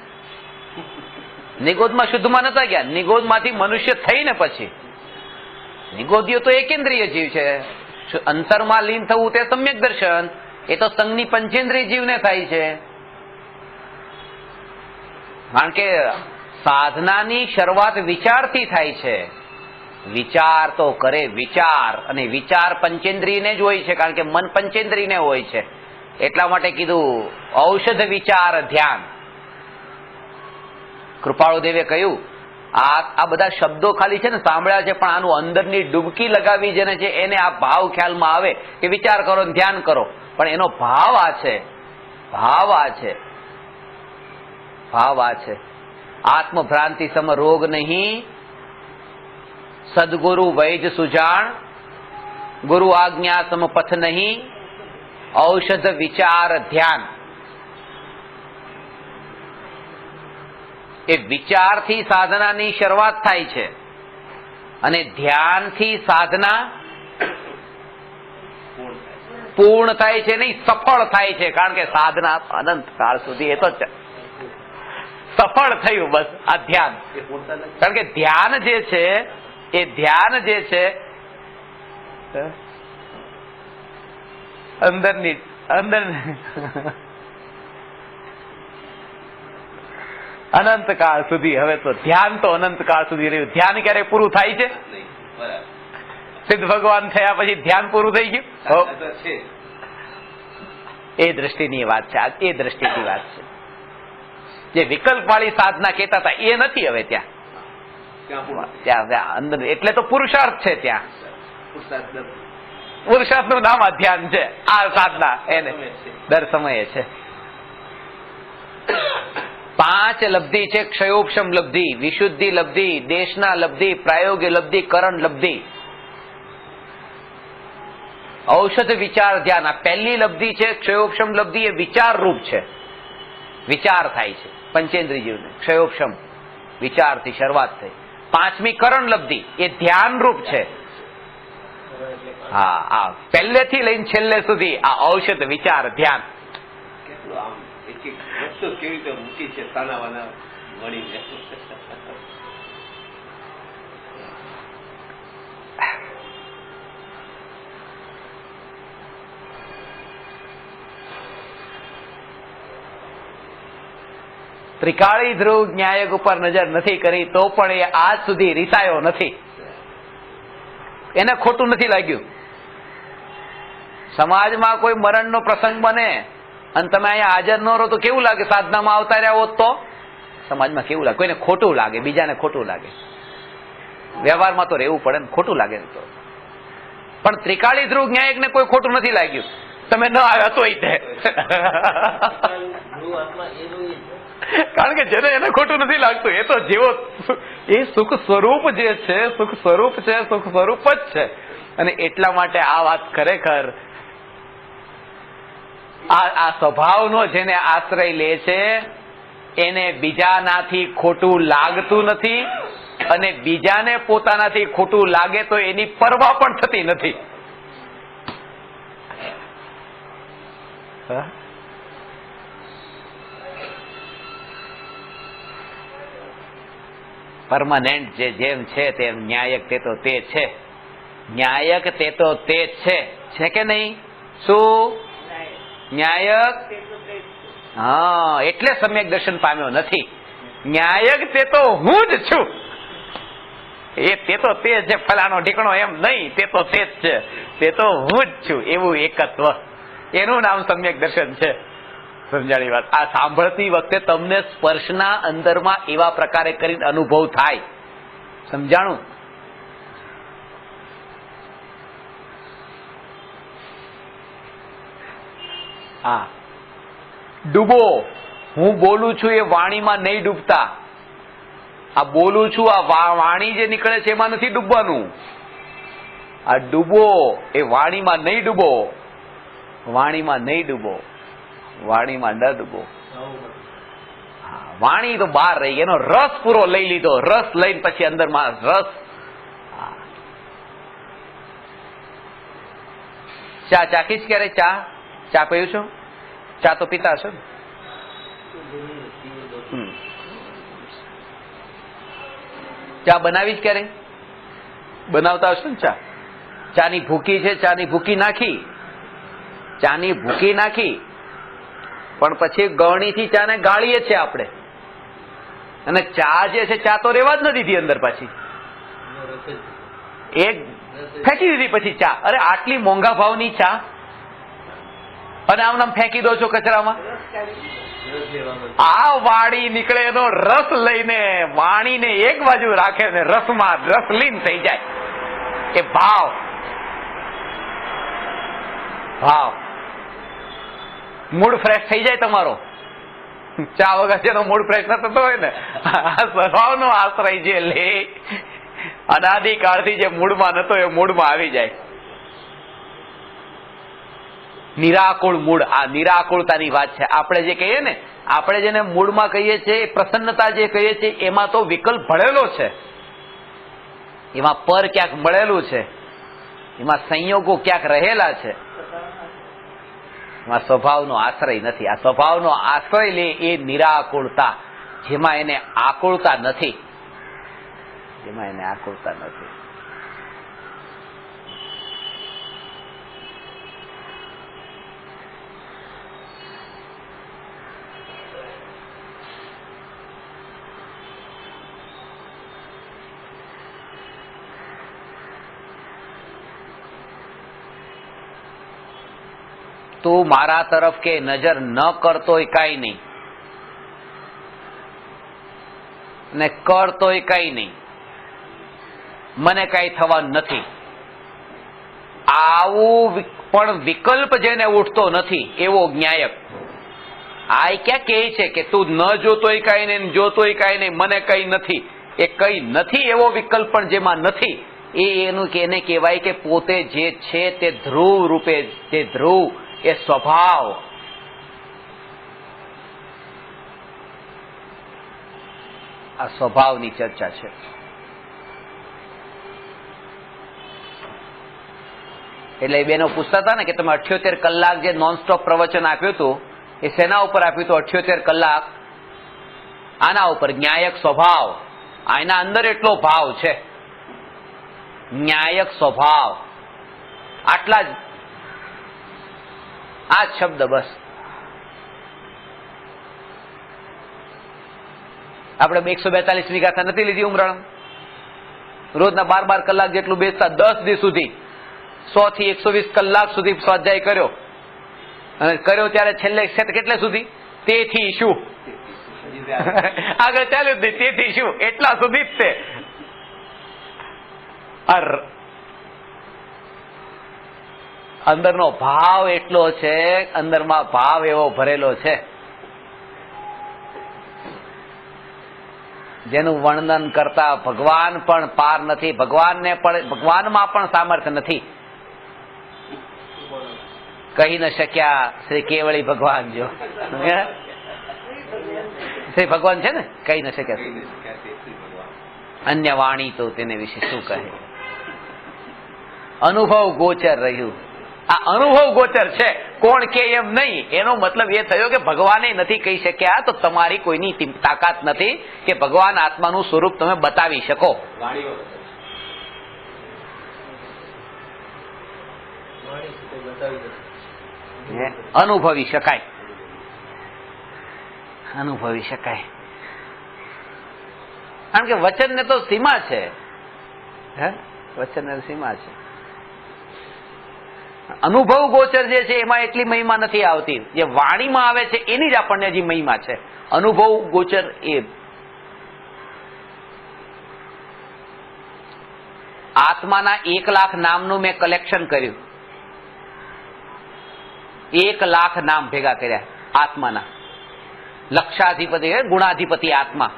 S1: નિગોદમાં શુદ્ધમાં નતા ગયા, નિગોદમાંથી મનુષ્ય થઈને પછી. નિગોદીઓ તો એકેન્દ્રિય જીવ છે. અંતરમાં લીન થવું તે સમ્યક દર્શન, એ તો સંઘની પંચેન્દ્રિય જીવને થાય છે. કારણ કે સાધનાની શરૂઆત વિચારથી થાય છે. વિચાર તો કરે વિચાર, અને વિચાર પંચેન્દ્રિયને જ હોય છે, કારણ કે મન પંચેન્દ્રિયને હોય છે. એટલા માટે કીધું ઔષધ વિચાર ધ્યાન. કૃપાળુદેવે કહ્યું આ બધા શબ્દો ખાલી છે ને સાંભળ્યા છે, પણ આનું અંદરની ડૂબકી લગાવી જેને છે એને આ ભાવ ખ્યાલમાં આવે કે વિચાર કરો, ધ્યાન કરો, પણ એનો ભાવ આ છે. આત્મભ્રાંતિ સમ રોગ નહીં, સદગુરુ વૈદ સુજાણ, ગુરુ આજ્ઞા સમ પથ નહીં, ઔષધ વિચાર ધ્યાન. એ વિચારથી સાધનાની શરૂઆત થાય છે, અને ધ્યાનથી સાધના પૂર્ણ થાય છે, નહીં સફળ થાય છે. કારણ કે સાધના અનંત કાળ સુધી એ તો સફળ થયું બસ આ ધ્યાન. કારણ કે ધ્યાન જે છે અંદર અનંતકાળ સુધી. હવે તો ધ્યાન તો અનંતકાળ સુધી રહ્યું. ધ્યાન ક્યારે પૂરું થાય છે?
S2: નહીં, બરાબર.
S1: સિદ્ધ ભગવાન થયા પછી ધ્યાન પૂરું થઈ ગયું?
S2: સાચા તો છે.
S1: એ દ્રષ્ટિની વાત છે. એ દ્રષ્ટિની વાત છે. જે વિકલ્પ વાળી સાધના કહેતા હતા એ નથી હવે ત્યાં.
S2: ક્યાં પૂરું?
S1: ત્યાં અંદર એટલે તો પુરુષાર્થ છે. ત્યાં
S2: પુરુષાર્થ નથી.
S1: પુરુષાર્થ નું નામ ધ્યાન છે. આ સાધના એને દર સમયે છે. 5 લબ્ધિ છે. ક્ષયોપશમ લબ્ધિ, વિશુદ્ધિ લબ્ધિ, દેશના લબ્ધિ, પ્રાયોગિક લબ્ધિ, કરણ લબ્ધિ, ઔષધ વિચાર ધ્યાન. આ પહેલી લબ્ધિ છે ક્ષયોપશમ લબ્ધિ. એ વિચાર રૂપ છે. વિચાર થાય છે પંચેન્દ્રિયને. ક્ષયોપશમ વિચારથી શરૂઆત થઈ. 5મી કરણ લબ્ધિ એ ધ્યાન રૂપ છે. હા, આ પહેલેથી લઈને છેલ્લે સુધી આ ઔષધ વિચાર ધ્યાન.
S2: કેટલું આમ એક એક વસ્તુ કેવી રીતે મૂકી છે તાનાવાના વળીને.
S1: ત્રિકાળી ધ્રુવ ન્યાયક ઉપર નજર નથી કરી તો પણ એ આજ સુધી રીસાયો નથી. એને ખોટું નથી લાગ્યું. સમાજમાં કોઈ મરણનો પ્રસંગ બને અને તમે અહીંયા હાજર ન રહો તો કેવું લાગે? સાધનામાં આવતા રહ્યા હોત તો સમાજમાં કેવું લાગે? કોઈને ખોટું લાગે, બીજાને ખોટું લાગે. વ્યવહારમાં તો રહેવું પડે ને, ખોટું લાગે ને તો. પણ ત્રિકાળી ધ્રુવ ન્યાયકને કોઈ ખોટું નથી લાગ્યું. તમે ન આવ્યા તોય તે. કારણ કે જેને એને ખોટું નથી લાગતું એ તો જેવો એ સુખ સ્વરૂપ જે છે, સુખ સ્વરૂપ છે, સુખ સ્વરૂપ જ છે. અને એટલા માટે આ વાત ખરેખર આ સ્વભાવનો જેને આશ્રય લે છે એને બીજાનાથી ખોટું લાગતું નથી અને બીજાને પોતાનાથી ખોટું લાગે તો એની પરવા પણ થતી નથી. પરમાનન્ટ જેમ છે તેમ ન્યાયક તે તો તે છે. ન્યાયક તે તો તે છે કે નહીં? શું ન્યાયક? હા, એટલે સમ્યક દર્શન પામ્યો નથી. ન્યાયક તે તો હું જ છું. તે તો તે છે, ફલાણો ઢીકણો એમ નહીં. તે તો તે જ છે, તે તો હું જ છું. એવું એકત્વ, એનું નામ સમ્યક દર્શન છે. સમજાણી વાત. આ સાંભળતી વખતે તમને સ્પર્શના અંદરમાં એવા પ્રકારે કરીને અનુભવ થાય. સમજાણું? હા, ડૂબો. હું બોલું છું એ વાણીમાં નહીં ડૂબતા. આ બોલું છું, આ વાણી જે નીકળે છે એમાં નથી ડૂબવાનું. આ ડૂબો એ વાણીમાં નહીં ડૂબો. વાણીમાં નહીં ડૂબો. વાણીમાં ન ડૂબો. વાણી તો બહાર રહી, એનો રસ પૂરો લઈ લીધો. રસ લઈને પછી અંદરમાં રસ. ચા ચાખીશ ક્યારે? ચા પીવું છું? ચા તો પીતા હશો ને? ચા બનાવી જ ક્યારે? બનાવતા હશો ને ચા? ચાની ભૂકી છે, ચાની ભૂકી નાખી, ચાની ભૂકી નાખી, પણ પછી ગળણીથી ચાને ગાળીએ છીએ આપણે. અને ચા જે છે, ચા તો રેવા જ ન દીધી અંદર. પાછી એક ફેંકી દીધી. પછી ચા, અરે આટલી મોંઘા ભાવની ચા અને આમ નામ ફેંકી દો છો કચરામાં. આ વાણી નીકળે એનો રસ લઈને વાણીને એક બાજુ રાખે ને રસમાં રસ લીન થઈ જાય. એ ભાવ મૂડ ફ્રેશ થઈ જાય તમારો. ચા વગર જેનો મૂડ ફ્રેશ ન થતો હોય ને, આ સ્વભાવનો આશ્રય જે લે, અનાદિકાળથી જે મૂડમાં નતો એ મૂડમાં આવી જાય. નિરાકુળ મૂળ. આ નિરાકુળતાની વાત છે. આપણે જે કહીએ ને, આપણે જેને મૂળમાં કહીએ છીએ, પ્રસન્નતા જે કહીએ છીએ, એમાં તો વિકલ્પ ભળેલો છે. એમાં પર ક્યાંક મળેલું છે, એમાં સંયોગો ક્યાંક રહેલા છે. એમાં સ્વભાવનો આશ્રય નથી. આ સ્વભાવનો આશ્રય લે એ નિરાકુળતા, જેમાં એને આકુળતા નથી. જેમાં એને આકુળતા નથી. તું મારા તરફ કે નજર ન કરતોય કાંઈ નહીં ને કરતોય કાંઈ નહીં, મને કાંઈ થવાનું નથી, આવું પણ વિકલ્પ જેને ઉઠતો નથી એવો જ્ઞાયક. આ ક્યાં કહે છે કે તું ન જોતોય કાંઈ નહીં, જોતોય કાંઈ નહીં, મને કંઈ નથી, એ કંઈ નથી એવો વિકલ્પ પણ જેમાં નથી, એનું એને કહેવાય કે પોતે જે છે તે ધ્રુવ રૂપે, તે ધ્રુવ એ સ્વભાવ. આ સ્વભાવની ચર્ચા છે. એટલે બેનો પૂછતા હતા ને કે તમે 78 કલાક જે નોનસ્ટોપ પ્રવચન આપ્યું હતું એ શેના ઉપર આપ્યું હતું? 78 કલાક આના ઉપર, જ્ઞાયક સ્વભાવ. આના અંદર એટલો ભાવ છે, ન્યાયક સ્વભાવ. આટલા જ, આ જ શબ્દ બસ. આપણે 142મી ગાથા નથી લીધી ઉમરાણ? રોજના 12 કલાક જેટલું બેસતા 10 દિવસ સુધી 100 થી 120 કલાક સુધી સ્વાધ્યાય કર્યો, અને કર્યો ત્યારે છેલ્લે કેટલે સુધી? તેથી શું આગળ ચાલ્યું જ નહીં, તેથી શું એટલા સુધી જ તે. અંદરનો ભાવ એટલો છે, અંદરમાં ભાવ એવો ભરેલો છે જેનું વર્ણન કરતા ભગવાન પણ પાર નથી. ભગવાનને પણ, ભગવાનમાં પણ સામર્થ્ય નથી. કહી ન શક્યા શ્રી કેવળી ભગવાન. જો શ્રી ભગવાન છે ને, કહી ન શક્યા. અન્ય વાણી તો તેને વિશે શું કહે? અનુભવ ગોચર રહ્યું. આ અનુભવ ગોચર છે, કોણ કે એમ નહીં. એનો મતલબ એ થયો કે ભગવાને નથી કહી શક્યા તો તમારી કોઈની તાકાત નથી કે ભગવાન આત્માનું સ્વરૂપ તમે બતાવી શકો. અનુભવી શકાય, અનુભવી શકાય. કારણ કે વચનને તો સીમા છે, વચનને સીમા છે. અનુભવ ગોચર જે છે એમાં એટલી મહિમા નથી આવતી, જે વાણીમાં આવે છે એની જ આપણને હજી મહિમા છે. અનુભવ ગોચર એ આત્માના 1 લાખ નામનું મેં કલેક્શન કર્યું. 1 લાખ નામ ભેગા કર્યા આત્માના. લક્ષાધિપતિ, ગુણાધિપતિ આત્મા.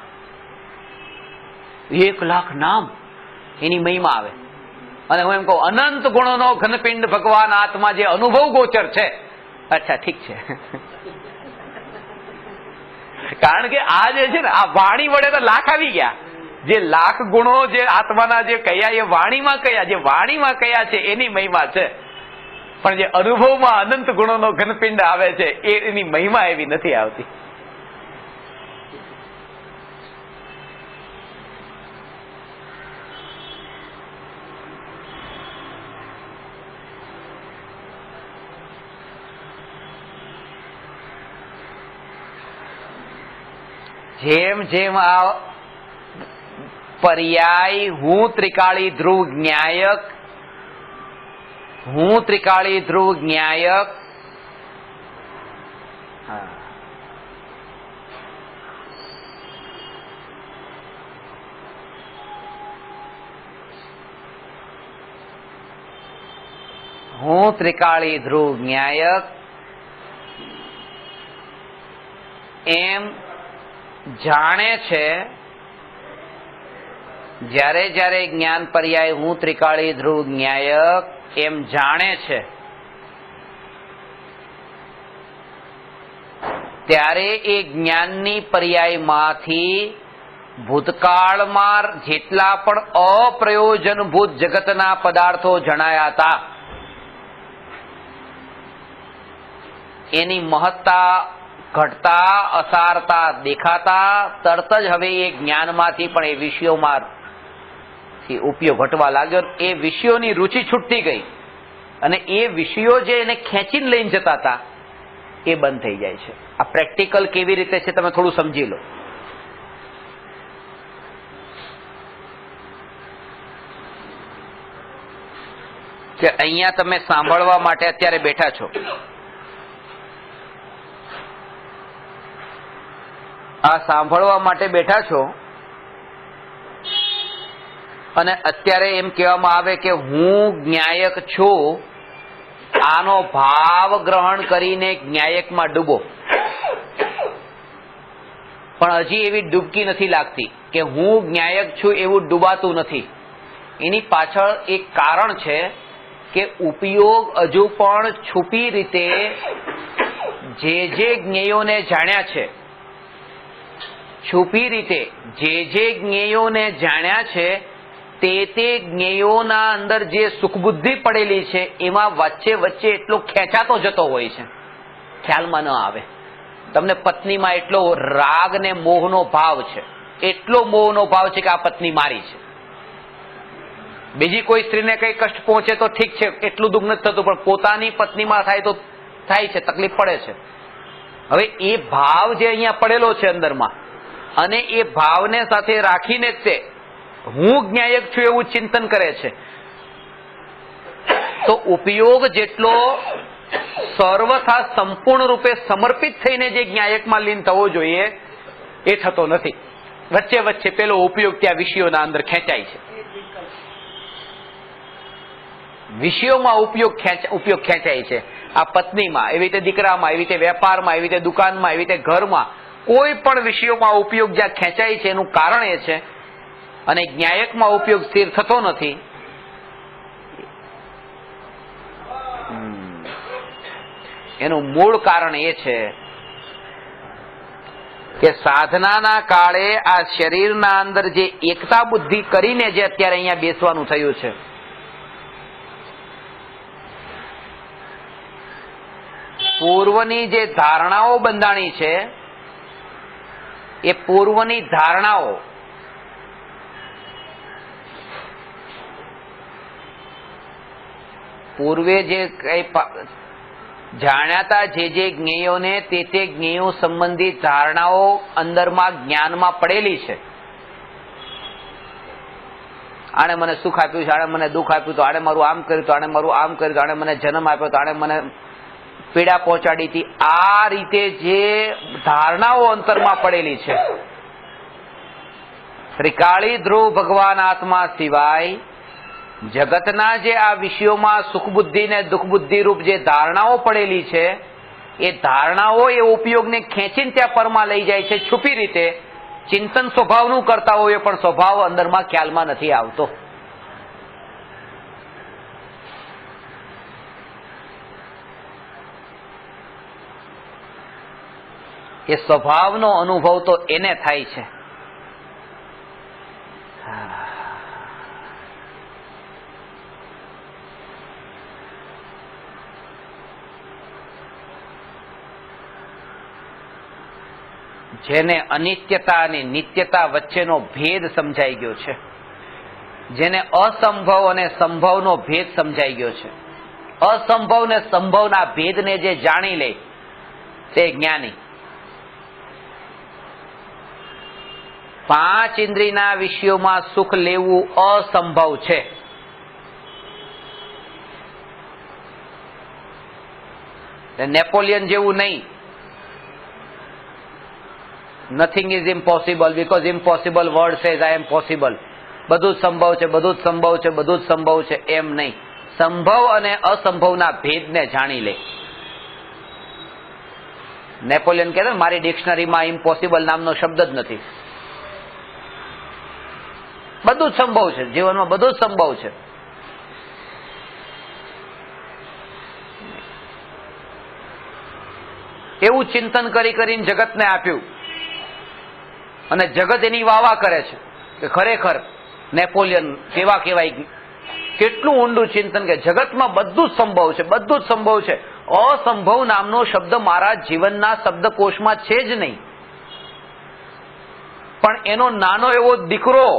S1: 1 લાખ નામ, એની મહિમા આવે. અને હું એમ કહું અનંત ગુણોનો ઘનપિંડ ભગવાન આત્મા જે અનુભવ ગોચર છે. અચ્છા ઠીક છે. કારણ કે આ જે છે ને, આ વાણી વડે તો લાખ આવી ગયા. જે લાખ ગુણો જે આત્માના જે કયા એ વાણીમાં કયા, જે વાણીમાં કયા છે એની મહિમા છે. પણ જે અનુભવમાં અનંત ગુણોનો ઘનપિંડ આવે છે એની મહિમા એવી નથી આવતી. જેમ જેમ આ પર્યાય હું ત્રિકાળી ધ્રુવ જ્ઞાયક, હું ત્રિકાળી ધ્રુવ જ્ઞાયક, હું ત્રિકાળી ધ્રુવ જ્ઞાયક એમ જાણે છે. જ્યારે જ્યારે જ્ઞાન પર્યાય હું ત્રિકાળી ધ્રુવ જ્ઞાયક એમ જાણે છે ત્યારે એ જ્ઞાનની પર્યાયમાંથી ભૂતકાળમાં જેટલા પણ અપ્રયોજનભૂત જગતના પદાર્થો જણાયા હતા એની મહત્તા ઘટતા, અસારતા દેખાતા તરત જ હવે એ જ્ઞાનમાંથી પણ એ વિષયોમાં ઉપયોગ ઘટવા લાગ્યો. એ વિષયોની રુચિ છૂટતી ગઈ અને એ વિષયો જે એને ખેંચીને લઈને જતા હતા એ બંધ થઈ જાય છે. આ પ્રેક્ટિકલ કેવી રીતે છે તમે થોડું સમજી લો. કે અહીંયા તમે સાંભળવા માટે અત્યારે બેઠા છો, આ સાંભળવા માટે બેઠા છો અને અત્યારે એમ કહેવામાં આવે કે હું જ્ઞાયક છું, આનો ભાવ ગ્રહણ કરીને જ્ઞાયકમાં ડૂબો, પણ હજી એવી ડૂબકી નથી લાગતી કે હું જ્ઞાયક છું એવું ડૂબાતું નથી. એની પાછળ એક કારણ છે કે ઉપયોગ હજુ પણ છુપી રીતે જે જ્ઞેયોને જાણ્યા છે, છુપી રીતે જે જ્ઞેયોને જાણ્યા છે તે જ્ઞેયોના અંદર જે સુખબુદ્ધિ પડેલી છે એમાં વચ્ચે વચ્ચે એટલો ખેંચાતો જતો હોય છે, ખ્યાલમાં ન આવે. તમને પત્નીમાં એટલો રાગ ને મોહનો ભાવ છે, એટલો મોહનો ભાવ છે કે આ પત્ની મારી છે. બીજી કોઈ સ્ત્રીને કઈ કષ્ટ પહોંચે તો ઠીક છે, એટલું દુઃખ નથી થતું, પણ પોતાની પત્નીમાં થાય તો થાય છે, તકલીફ પડે છે. હવે એ ભાવ જે અહીંયા પડેલો છે અંદરમાં, અને એ ભાવને સાથે રાખીને તે હું જ્ઞાયક છું એવું ચિંતન કરે છે, તો ઉપયોગ જેટલો સર્વથા સંપૂર્ણ રૂપે સમર્પિત થઈને જે જ્ઞાયકમાં લીન થવો જોઈએ એ થતો નથી. વચ્ચે વચ્ચે પેલો ઉપયોગ ત્યાં વિષયોના અંદર ખેંચાય છે. વિષયોમાં ઉપયોગ ખેંચાય છે. આ પત્નીમાં, એવી રીતે દીકરામાં, એવી રીતે વેપારમાં, એવી રીતે દુકાનમાં, એવી રીતે ઘરમાં, કોઈ પણ વિષયોમાં ઉપયોગ જ્યાં ખેંચાય છે એનું કારણ એ છે, અને જ્ઞાયકમાં ઉપયોગ સ્થિર થતો નથી. એનું મૂળ કારણ એ છે કે સાધનાના કાળે આ શરીરના અંદર જે એકતા બુદ્ધિ કરીને જે અત્યારે અહીંયા બેસવાનું થયું છે, પૂર્વની જે ધારણાઓ બંધાણી છે એ પૂર્વની ધારણાઓ પૂર્વે જે કઈ જાણ્યાતા જે જ્ઞેયોને તે જ્ઞેયો સંબંધિત ધારણાઓ અંદરમાં જ્ઞાનમાં પડેલી છે. આણે મને સુખ આપ્યું છે, આણે મને દુઃખ આપ્યું, તો આણે મારું આમ કર્યું, તો આણે મારું આમ કર્યું, તો આણે મને જન્મ આપ્યો, તો આણે મને પીડા પહોંચાડી હતી. આ રીતે જે ધારણાઓ અંતરમાં પડેલી છે, ત્રિકાળી ધ્રુવ ભગવાન આત્મા સિવાય જગતના જે આ વિષયોમાં સુખ બુદ્ધિ ને દુઃખ બુદ્ધિ રૂપ જે ધારણાઓ પડેલી છે, એ ધારણાઓ એ ઉપયોગને ખેંચીને ત્યાં પરમાં લઈ જાય છે. છુપી રીતે ચિંતન સ્વભાવનું કરતા હોય પણ સ્વભાવ અંદરમાં ખ્યાલમાં નથી આવતો. એ સ્વભાવનો અનુભવ તો એને થાય છે. જેને અનિત્યતા અને નિત્યતા વચ્ચેનો ભેદ સમજાઈ ગયો છે, જેને અસંભવ અને સંભવનો ભેદ સમજાઈ ગયો છે, અસંભવ ને સંભવના ભેદને જે જાણી લે તે જ્ઞાની. પાંચ ઇન્દ્રિયના વિષયોમાં સુખ લેવું અસંભવ છે. નેપોલિયન જેવું નહીં. Nothing is impossible because impossible word says I am possible. બધું જ સંભવ છે, બધું જ સંભવ છે, બધું જ સંભવ છે, એમ નહીં. સંભવ અને અસંભવના ભેદને જાણી લે. નેપોલિયન કહેતો મારી ડિક્શનરીમાં ઇમ્પોસિબલ નામનો શબ્દ જ નથી. બધું જ સંભવ છે, જીવનમાં બધું જ સંભવ છે. એવું ચિંતન કરી કરીને જગતને આપ્યું અને જગત એની વાવા કરે છે કે ખરેખર નેપોલિયન કેવા કહેવાય. કેટલું ઊંડું ચિંતન કે જગતમાં બધું જ સંભવ છે, બધું જ સંભવ છે. અસંભવ નામનો શબ્દ મારા જીવનના શબ્દકોશમાં છે જ નહીં. પણ એનો નાનો એવો દીકરો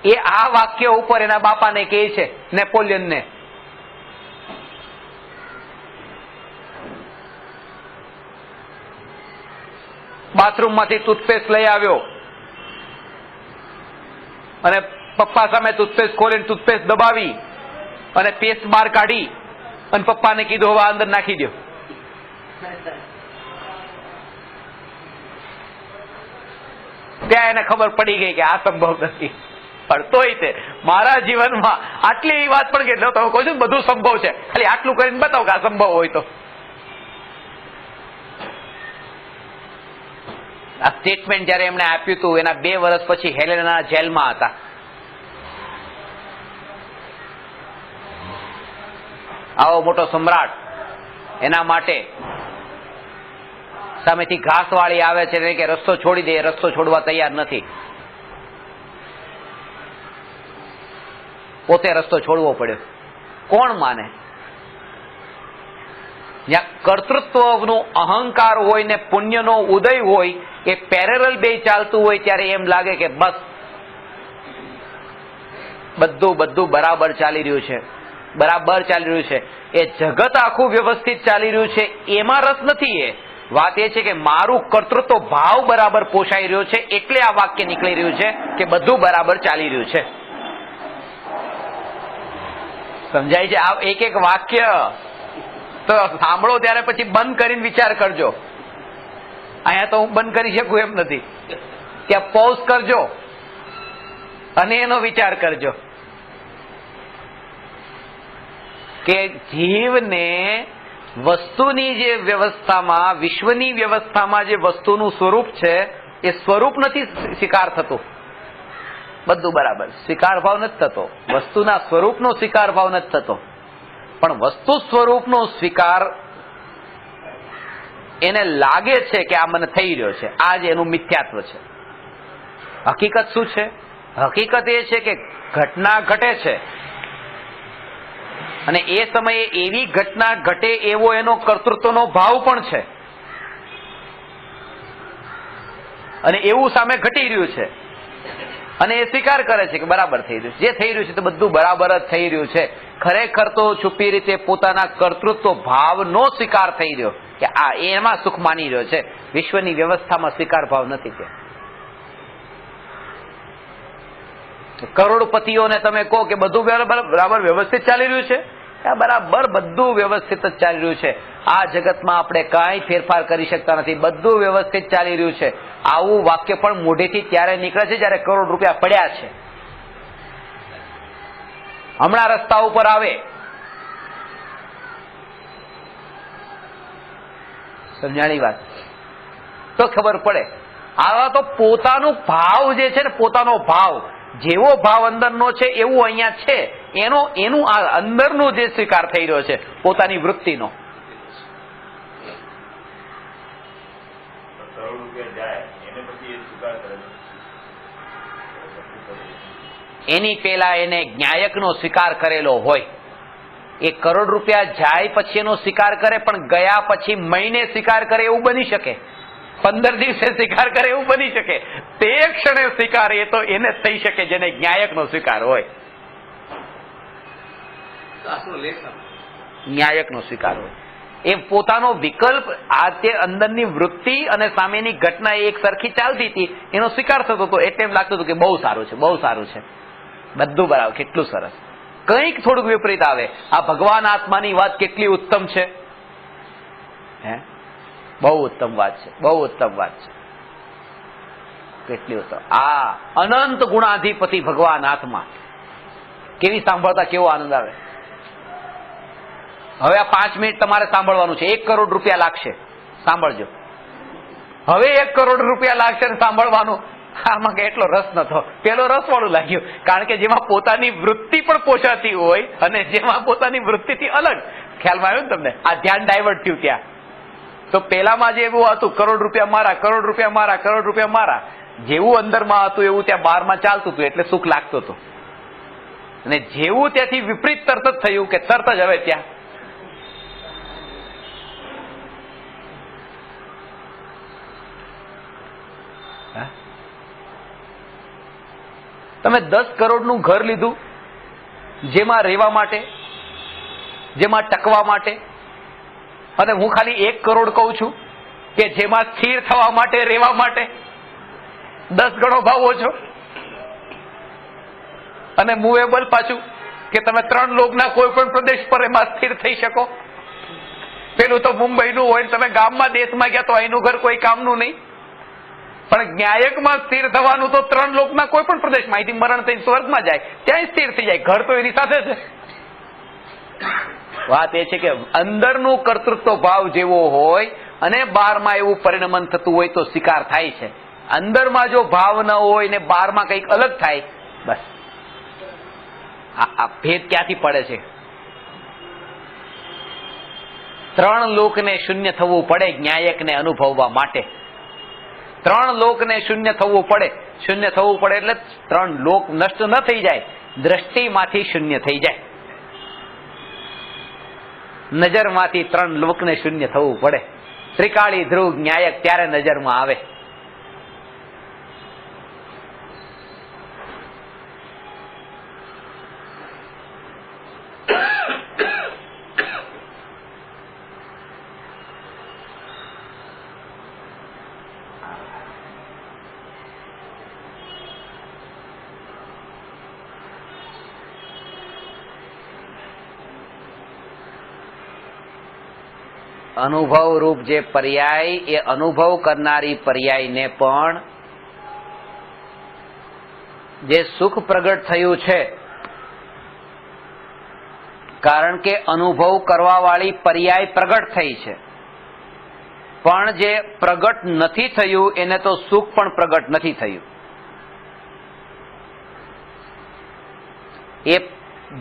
S1: એ આ વાક્ય ઉપર એના બાપાને કહે છે, નેપોલિયનને, બાથરૂમમાંથી ટૂથપેસ્ટ લઈ આવ્યો અને પપ્પા સામે ટૂથપેસ્ટ ખોલીને ટૂથપેસ્ટ દબાવી અને પેસ્ટ બહાર કાઢી અને પપ્પાને કીધું હવે અંદર નાખી દો. ત્યાં એને ખબર પડી ગઈ કે આ સંભવ નથી. પણ તોય તે મારા જીવનમાં આટલી એવી વાત પણ કે તમે કહો છો બધું સંભવ છે, ખાલી આટલું કરીને બતાવો કે આ સંભવ હોય તો. આ સ્ટેટમેન્ટ જયારે એમણે આપ્યું હતું એના 2 વર્ષ પછી હેલેના જેલમાં હતા. આવો મોટો સમ્રાટ એના માટે સામેથી ઘાસવાળી આવે છે કે રસ્તો છોડી દે, રસ્તો છોડવા તૈયાર નથી. પોતે રસ્તો છોડવો પડ્યો. કોણ માને? જ્યાં કર્તૃત્વનો અહંકાર હોય ને પુણ્યનો ઉદય હોય, એ પેરેલલ બે ચાલતું હોય ત્યારે એમ લાગે કે બસ બધું બરાબર ચાલી રહ્યું છે, બરાબર ચાલી રહ્યું છે. એ જગત આખું વ્યવસ્થિત ચાલી રહ્યું છે એમાં રસ નથી. એ વાત એ છે કે મારું કર્તૃત્વ ભાવ બરાબર પોષાઈ રહ્યો છે એટલે આ વાક્ય નીકળી રહ્યું છે કે બધું બરાબર ચાલી રહ્યું છે. સમજાય છે? આ એક વાક્ય તો સાંભળો ત્યારે પછી બંધ કરીને વિચાર કરજો. અહીંયા તો હું બંધ કરી શકું એમ નથી. ત્યાં પોઝ કરજો અને એનો વિચાર કરજો કે જીવને વસ્તુની જે વ્યવસ્થામાં, વિશ્વની વ્યવસ્થામાં જે વસ્તુનું સ્વરૂપ છે એ સ્વરૂપ નથી સ્વીકાર થતું. બધું બરાબર સ્વીકાર ભાવ નથી થતો, વસ્તુના સ્વરૂપનો સ્વીકાર ભાવ નથી થતો. પણ વસ્તુ સ્વરૂપનો સ્વીકાર એને લાગે છે કે આ મને થઈ રહ્યો છે, આ જ એનું મિથ્યાત્વ છે. હકીકત શું છે? હકીકત એ છે કે ઘટના ઘટે છે અને એ સમયે એવી ઘટના ઘટે એવો એનો કર્તૃત્વનો ભાવ પણ છે અને એવું સામે ઘટી રહ્યું છે અને એ સ્વીકાર કરે છે કે બરાબર થઈ રહ્યું છે. જે થઈ રહ્યું છે તો બધું બરાબર જ થઈ રહ્યું છે. ખરેખર તો છુપી રીતે પોતાના કર્તૃત્વ ભાવનો સ્વીકાર થઈ રહ્યો કે આ એમાં સુખ માની રહ્યો છે, વિશ્વની વ્યવસ્થામાં સ્વીકાર ભાવ નથી. કે કરોડપતિઓને તમે કહો કે બધું બરાબર વ્યવસ્થિત ચાલી રહ્યું છે, બરાબર બધું વ્યવસ્થિત જ ચાલી રહ્યું છે, આ જગતમાં આપણે કાંઈ ફેરફાર કરી શકતા નથી, બધું વ્યવસ્થિત ચાલી રહ્યું છે, આવું વાક્ય પણ મોઢેથી ત્યારે નીકળે છે જ્યારે કરોડ રૂપિયા પડ્યા છે. હમણાં રસ્તા ઉપર આવે, સમજાણી વાત તો ખબર પડે. આવા તો પોતાનું ભાવ જે છે ને, પોતાનો ભાવ જેવો ભાવ અંદરનો છે એવું અહીંયા છે, એનું આ અંદરનો જે સ્વીકાર થઈ રહ્યો છે પોતાની વૃત્તિનો. એની પેલા એને જ્ઞાયકનો સ્વીકાર કરેલો હોય. એ કરોડ રૂપિયા જાય પછી એનો સ્વીકાર કરે, પણ ગયા પછી મહિને સ્વીકાર કરે એવું બની શકે, 15 દિવસે સ્વીકાર કરે એવું બની શકે. તે ક્ષણે સ્વીકાર એ તો એને થઈ શકે જેને જ્ઞાયકનો સ્વીકાર હોય, ન્યાયકનો સ્વીકાર હોય. એ પોતાનો વિકલ્પ, આ તે અંદરની વૃત્તિ અને સામેની ઘટના એક સરખી ચાલતી હતી, એનો સ્વીકાર થતો હતો એટલે એમ લાગતું હતું કે બહુ સારું છે, બહુ સારું છે, બધું બરાબર, કેટલું સરસ. કંઈક થોડુંક વિપરીત આવે, આ ભગવાન આત્માની વાત કેટલી ઉત્તમ છે, હે બહુ ઉત્તમ વાત છે, બહુ ઉત્તમ વાત છે, કેટલી ઉત્તમ. આ અનંત ગુણાધિપતિ ભગવાન આત્મા કેવી સાંભળતા કેવો આનંદ આવે. હવે આ 5 મિનિટ તમારે સાંભળવાનું છે. 1 કરોડ રૂપિયા લાગશે, સાંભળજો. હવે 1 કરોડ રૂપિયા લાગશે ને સાંભળવાનું. આમાં એટલો રસ નતો, પેલો રસ વાળું લાગ્યું, કારણ કે જેમાં પોતાની વૃત્તિ પણ પોષાતી હોય અને જેમાં પોતાની વૃત્તિથી અલગ. ખ્યાલમાં આવ્યો ને તમને? આ ધ્યાન ડાયવર્ટ થયું ત્યાં. તો પેલામાં જે એવું હતું, કરોડ રૂપિયા મારા, કરોડ રૂપિયા મારા, કરોડ રૂપિયા મારા, જેવું અંદરમાં હતું એવું ત્યાં બહારમાં ચાલતું હતું એટલે સુખ લાગતું હતું. અને જેવું ત્યાંથી વિપરીત તરત જ થયું કે તરત જ હવે ત્યાં તમે 10 કરોડનું ઘર લીધું, જેમાં રહેવા માટે, જેમાં ટકવા માટે, અને હું ખાલી 1 કરોડ કહું છું કે જેમાં સ્થિર થવા માટે, રહેવા માટે 10 ગણો ભાવ ઓછો, અને મૂવેબલ પાછું કે તમે 3 લોકના કોઈ પણ પ્રદેશ પર એમાં સ્થિર થઈ શકો. પેલું તો મુંબઈનું હોય, તમે ગામમાં દેશમાં ગયા તો અહીંનું ઘર કોઈ કામનું નહીં. પણ ન્યાયકમાં સ્થિર થવાનું તો 3 લોકના કોઈ પણ પ્રદેશમાં, અહીંથી મરણ થઈને સ્વર્ગમાં જાય ત્યાં સ્થિર થઈ જાય, ઘર તો એની સાથે છે. વાત એ છે કે અંદરનું કર્તૃત્વ ભાવ જેવો હોય અને બહારમાં એવું પરિણમન થતું હોય તો સ્વીકાર થાય છે. અંદરમાં જો ભાવ ન હોય ને બહારમાં કંઈક અલગ થાય, બસ આ ભેદ ક્યાંથી પડે છે? 3 લોકને શૂન્ય થવું પડે ન્યાયકને અનુભવવા માટે. 3 લોકને શૂન્ય થવું પડે. શૂન્ય થવું પડે એટલે 3 લોક નષ્ટ ન થઈ જાય, દ્રષ્ટિમાંથી શૂન્ય થઈ જાય. નજરમાંથી 3 લોકને શૂન્ય થવું પડે. ત્રિકાળી ધ્રુવ ન્યાયક ત્યારે નજરમાં આવે. અનુભવ રૂપ જે પર્યાય, એ અનુભવ કરનારી પર્યાયને પણ જે સુખ પ્રગટ થયું છે, કારણ કે અનુભવ કરવા વાળી પર્યાય પ્રગટ થઈ છે, પણ જે પ્રગટ નથી થયું એને તો સુખ પણ પ્રગટ નથી થયું. એ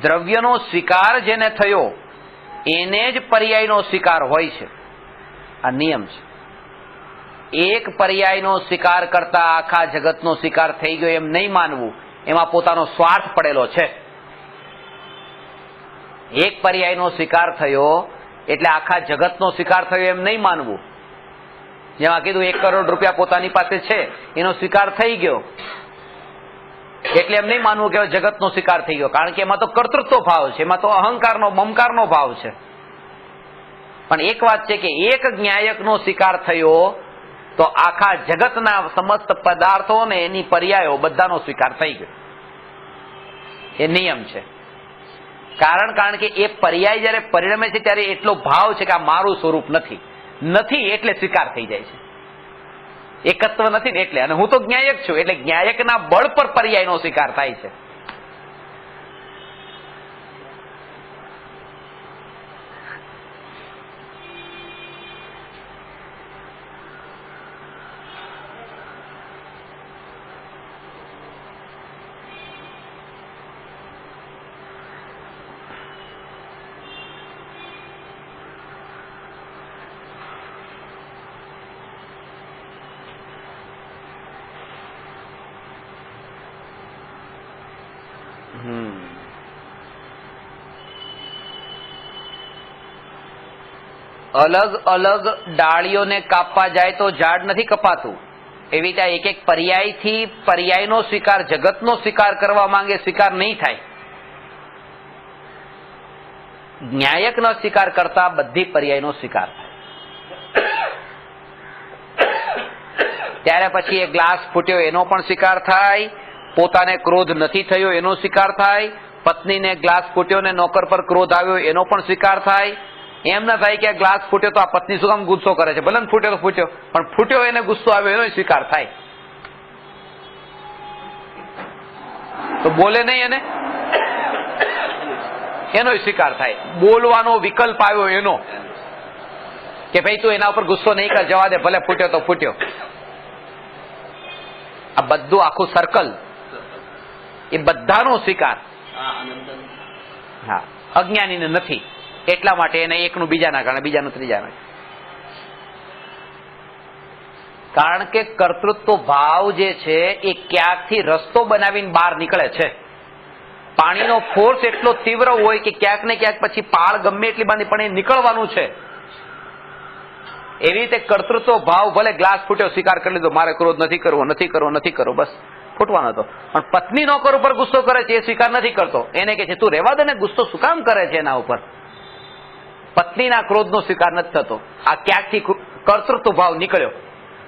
S1: દ્રવ્યનો સ્વીકાર જેને થયો એને જ પર્યાયનો સ્વીકાર હોય છે. આ નિયમ છે. એક પર્યાયનો સ્વીકાર કરતા આખા જગતનો સ્વીકાર થઈ ગયો એમ નહીં માનવું, એમાં પોતાનો સ્વાર્થ પડેલો છે. એક પર્યાયનો સ્વીકાર થયો એટલે આખા જગતનો સ્વીકાર થયો એમ નહીં માનવું. જેમાં કીધું 1 કરોડ રૂપિયા પોતાની પાસે છે, એનો સ્વીકાર થઈ ગયો એટલે એમ નહીં માનવું કે જગતનો સ્વીકાર થઈ ગયો, કારણ કે એમાં તો કર્તૃત્વ ભાવ છે, એમાં તો અહંકારનો મમકારનો ભાવ છે. પણ એક વાત છે કે એક ન્યાયકનો સ્વીકાર થયો તો આખા જગતના સમસ્ત પદાર્થો ને એની પર્યાયો બધાનો સ્વીકાર થઈ ગયો. એ નિયમ છે. કારણ કે એ પર્યાય જયારે પરિણમે છે ત્યારે એટલો ભાવ છે કે આ મારું સ્વરૂપ નથી એટલે સ્વીકાર થઈ જાય છે. એકત્વ નથી ને એટલે, અને હું તો જ્ઞાયક છું એટલે જ્ઞાયકના બળ પર પર્યાયનો સ્વીકાર થાય છે. અલગ અલગ ડાળીઓને કાપવા જાય તો ઝાડ નથી કપાતું. એવી રીતે એક એક પર્યાયથી પર્યાયનો સ્વીકાર, જગતનો સ્વીકાર કરવા માંગે, સ્વીકાર નહીં થાય. ન્યાયકનો સ્વીકાર કરતા બધી પર્યાયનો સ્વીકાર થાય. ત્યારે પછી એ ગ્લાસ ફૂટ્યો એનો પણ સ્વીકાર થાય, પોતાને ક્રોધ નથી થયો એનો સ્વીકાર થાય, પત્નીને ગ્લાસ ફૂટ્યો ને નોકર પર ક્રોધ આવ્યો એનો પણ સ્વીકાર થાય. એમ ના થાય કે આ ગ્લાસ ફૂટ્યો તો આ પત્ની શું કામ ગુસ્સો કરે છે, ભલે ફૂટ્યો તો ફૂટ્યો, પણ ફૂટ્યો એને ગુસ્સો આવ્યો એનો સ્વીકાર થાય. તો બોલે નહીં એનો સ્વીકાર થાય. બોલવાનો વિકલ્પ આવ્યો એનો કે ભાઈ તું એના ઉપર ગુસ્સો નહીં કર, જવા દે, ભલે ફૂટ્યો તો ફૂટ્યો. આ બધું આખું સર્કલ એ બધાનો સ્વીકાર. હા, અજ્ઞાનીને નથી, એટલા માટે એને એકનું બીજાના કારણે, બીજાનું ત્રીજાના. કારણ કે કર્તૃત્વ ભાવ જે છે એ ક્યાંકથી રસ્તો બનાવીને બહાર નીકળે છે. પાણીનો ફોર્સ એટલો તીવ્ર હોય કે ક્યાંક ને ક્યાંક પછી પાળ ગમે એટલી બાંધી પણ એ નીકળવાનું છે. એવી રીતે કર્તૃત્વ ભાવ, ભલે ગ્લાસ ફૂટ્યો સ્વીકાર કરી લીધો, મારે ક્રોધ નથી કરવો, બસ ફૂટવાનો હતો. પણ પત્ની નોકર ઉપર ગુસ્સો કરે છે એ સ્વીકાર નથી કરતો. એને કહે છે તું રહેવા દે ને, ગુસ્સો શું કામ કરે છે એના ઉપર. પત્નીના ક્રોધનો સ્વીકાર નથી થતો. આ ક્યાંકથી કર્તૃત્વ ભાવ નીકળ્યો,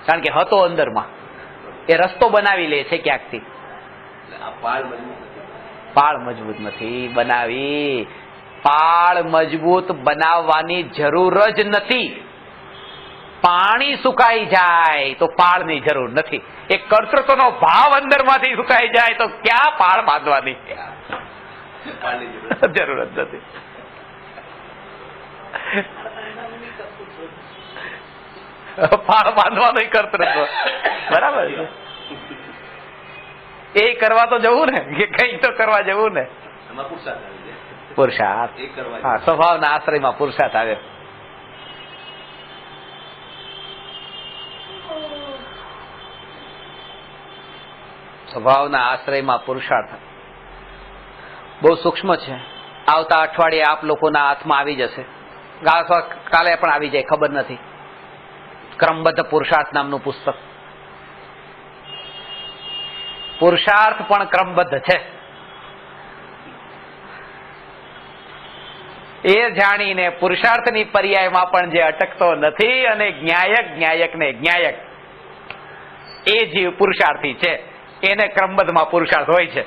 S1: કારણ કે હતો અંદરમાં, એ રસ્તો બનાવી લે છે ક્યાંકથી. પાળ મજબૂત નથી બનાવી. પાળ મજબૂત બનાવવાની જરૂર જ નથી. પાણી સુકાઈ જાય તો પાળની જરૂર નથી. એ કર્તૃત્વનો ભાવ અંદરમાંથી સુકાઈ જાય તો ક્યાં પાળ બાંધવાની જરૂર જ નથી. પાળ બાંધવાનું કર્તૃત્વ બરાબર છે. એ કરવા તો જવું ને, કે કઈ તો કરવા જવું ને. પુરુષાર્થ, હા, સ્વભાવના આશ્રયમાં પુરુષાર્થ આવે. સ્વભાવના આશ્રયમાં પુરુષાર્થ બહુ સૂક્ષ્મ છે. આવતા અઠવાડિયે આપ લોકોના હાથમાં આવી જશે, કાલે પણ આવી જાય, ખબર નથી. ક્રમબદ્ધ પુરુષાર્થ નામનું પુસ્તક. પુરુષાર્થ પણ ક્રમબદ્ધ છે. એ જાણીને પુરુષાર્થની પર્યાયમાં પણ જે અટકતો નથી અને જ્ઞાયકને જ્ઞાયક એ જીવ પુરુષાર્થી છે, એને ક્રમબદ્ધમાં પુરુષાર્થ હોય છે.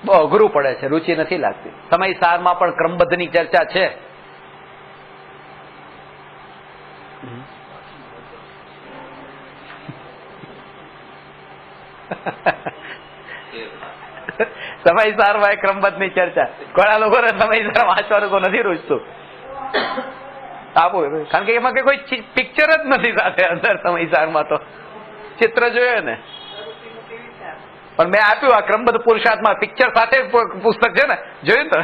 S1: બહુ અઘરું પડે છે, રુચિ નથી લાગતી. સમય સારમાં પણ ક્રમબદ્ધની ચર્ચા છે. સમયસારમાં એ ક્રમબદ્ધની ચર્ચા. ઘણા લોકોને સમયસાર વાંચવાનું નથી રૂચતું. આપો, કારણ કે એમાં કે કોઈ પિક્ચર જ નથી સાથે અંદર. સમયસારમાં તો ચિત્ર જોયે ને, પણ મેં આપ્યું આ ક્રમબદ્ધ પુરુષાર્થમાં પિક્ચર સાથે પુસ્તક છે ને, જોયું તો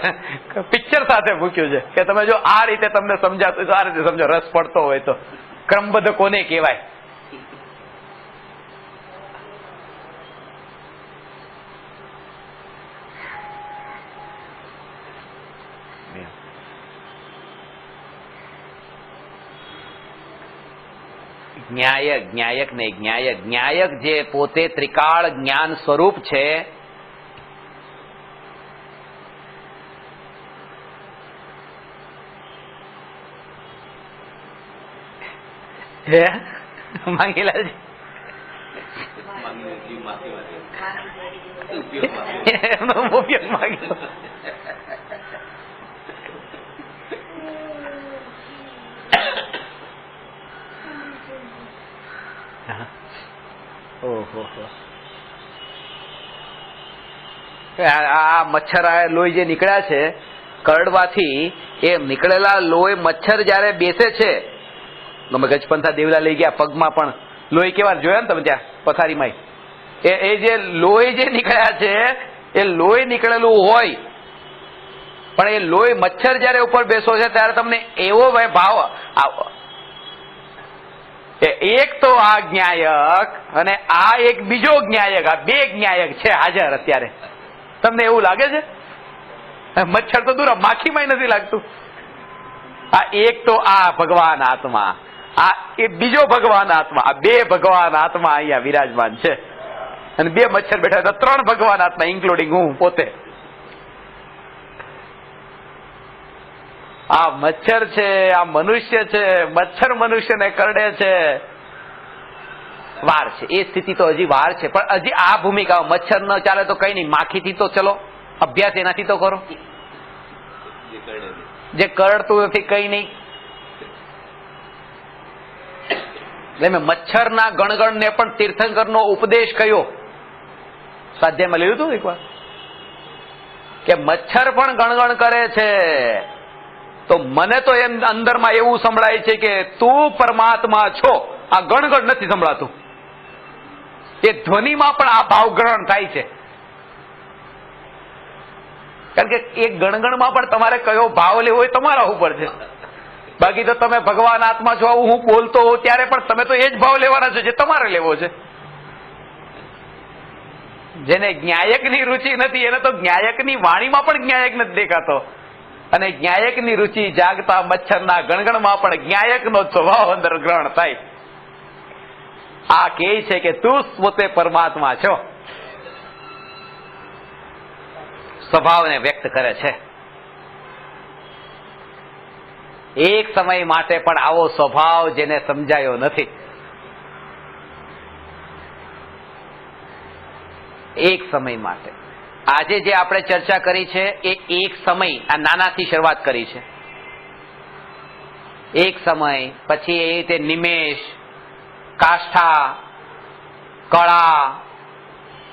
S1: પિક્ચર સાથે મૂક્યું છે કે તમે જો આ રીતે તમને સમજાતું તો આ રીતે સમજો, રસ પડતો હોય તો. ક્રમબદ્ધ કોને કહેવાય? જ્ઞાયક ને જ્ઞાયક જે પોતે ત્રિકાળ જ્ઞાન સ્વરૂપ છે, માંગીલાલજી એમનો ઉપયોગ માંગ્યો. આ મચ્છર લોહી જે નીકળ્યા છે કરડવાથી, એ નીકળેલા લોહી મચ્છર જયારે બેસે છે, તમે ગજપંથા દેવલા લઈ ગયા, પગમાં પણ લોહી કેવા જોયા ને તમે ત્યાં પથારીમાં, એ જે લોહી જે નીકળ્યા છે એ લોહી નીકળેલું હોય, પણ એ લોહી મચ્છર જયારે ઉપર બેસો છે ત્યારે તમને એવો ભાવ, એક તો આ જ્ઞાયક અને આ એક બીજો જ્ઞાયક, આ બે જ્ઞાયક છે હાજર અત્યારે. તમને એવું લાગે છે? મચ્છર તો દૂર, માખીમાં નથી લાગતું. આ એક તો આ ભગવાન આત્મા, આ એ બીજો ભગવાન આત્મા, આ બે ભગવાન આત્મા અહીંયા વિરાજમાન છે. અને બે મચ્છર બેઠા હતા, ત્રણ ભગવાન આત્મા ઇન્ક્લુડિંગ હું પોતે. આ મચ્છર છે, આ મનુષ્ય છે, મચ્છર મનુષ્યને કરડે છે. વાર છે, એ સ્થિતિ તો હજી વાર છે, પણ હજી આ ભૂમિકા. મચ્છર ન ચાલે તો કઈ નહીં, માખીથી તો ચલો અભ્યાસ એનાથી તો કરો. જે કરડતું નથી કઈ નહીં. એટલે મેં મચ્છરના ગણગણને પણ તીર્થંકરનો ઉપદેશ કયો, સ્વાધ્યાયમાં લીધું હતું એક વાર, કે મચ્છર પણ ગણગણ કરે છે તો મને તો એમ અંદરમાં એવું સંભળાય છે કે તું પરમાત્મા છો. આ ગણગણ નથી સંભળાતું. એ ધ્વનિમાં પણ આ ભાવગ્રહણ થાય છે. કારણ કે એ ગણગણમાં પણ તમારે કયો ભાવ લેવો હોય તમારા ઉપર છે. બાકી તો તમે ભગવાન આત્મા છો હું બોલતો હોઉં ત્યારે પણ તમે તો એ જ ભાવ લેવાના છો જે તમારે લેવો છે. જેને જ્ઞાયકની રુચિ નથી એને તો જ્ઞાયકની વાણીમાં પણ જ્ઞાયક નથી દેખાતો, અને જ્ઞાયકની રુચિ જાગતા મચ્છરના ગણગણમાં પણ જ્ઞાયકનો સ્વભાવ અંદર ગ્રહણ થાય. આ કહે છે કે તું પોતે પરમાત્મા છો, સ્વભાવને વ્યક્ત કરે છે. એક સમય માટે પણ આવો સ્વભાવ જેને સમજાયો નથી. એક સમય માટે આજે જે આપણે ચર્ચા કરી છે એ એક સમય, આ નાનાથી શરૂઆત કરી છે. એક સમય, પછી એ રીતે નિમેષ, કાષ્ઠા, કળા,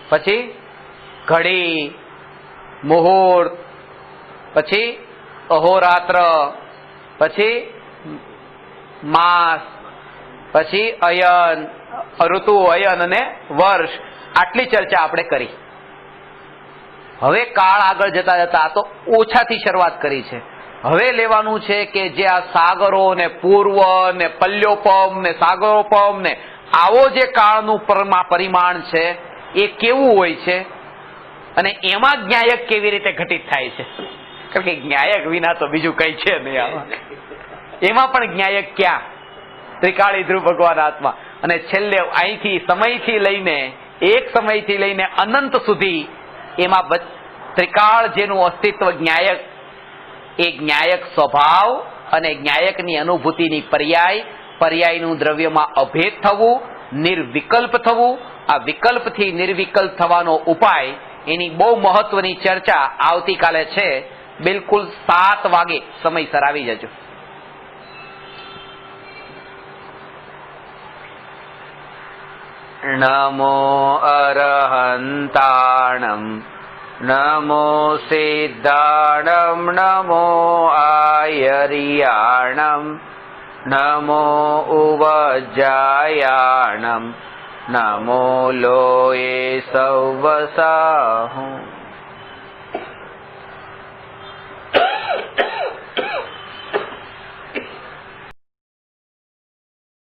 S1: પછી ઘડી, મુહૂર્ત, પછી અહોરાત્ર, પછી માસ, પછી અયન, ઋતુ, અયન અને વર્ષ. આટલી ચર્ચા આપણે કરી. હવે કાળ આગળ જતા જતા તો ઓછાથી શરૂઆત કરી છે. હવે લેવાનું છે કે જે આ સાગરો ને પૂર્વ ને પલ્યોપમ ને સાગરોપમ ને આવો જે કાળનું પરિમાણ છે એ કેવું હોય છે અને એમાં જ્ઞાયક કેવી રીતે ઘટિત થાય છે. કારણ કે જ્ઞાયક વિના તો બીજું કઈ છે નહીં આમાં. એમાં પણ જ્ઞાયક ક્યાં? ત્રિકાળી ધ્રુવ ભગવાન આત્મા. અને છેલ્લે અહીંથી સમયથી લઈને એક સમયથી લઈને અનંત સુધી એમાં ત્રિકાળ જેનું અસ્તિત્વ જ્ઞાયક, એ જ્ઞાયક સ્વભાવ અને જ્ઞાયકની અનુભૂતિની પર્યાયનું દ્રવ્યમાં અભેદ થવું, નિર્વિકલ્પ થવું. આ વિકલ્પથી નિર્વિકલ્પ થવાનો ઉપાય, એની બહુ મહત્વની ચર્ચા આવતીકાલે છે. બિલકુલ 7 વાગે સમયસર આવી જજો. નમો અરહંતાણમ નમો સિદ્ધાણમ નમો આયરિયાણમ નમો ઉવજ્જાયાણમ નમો લોયે સૌવસાહુ.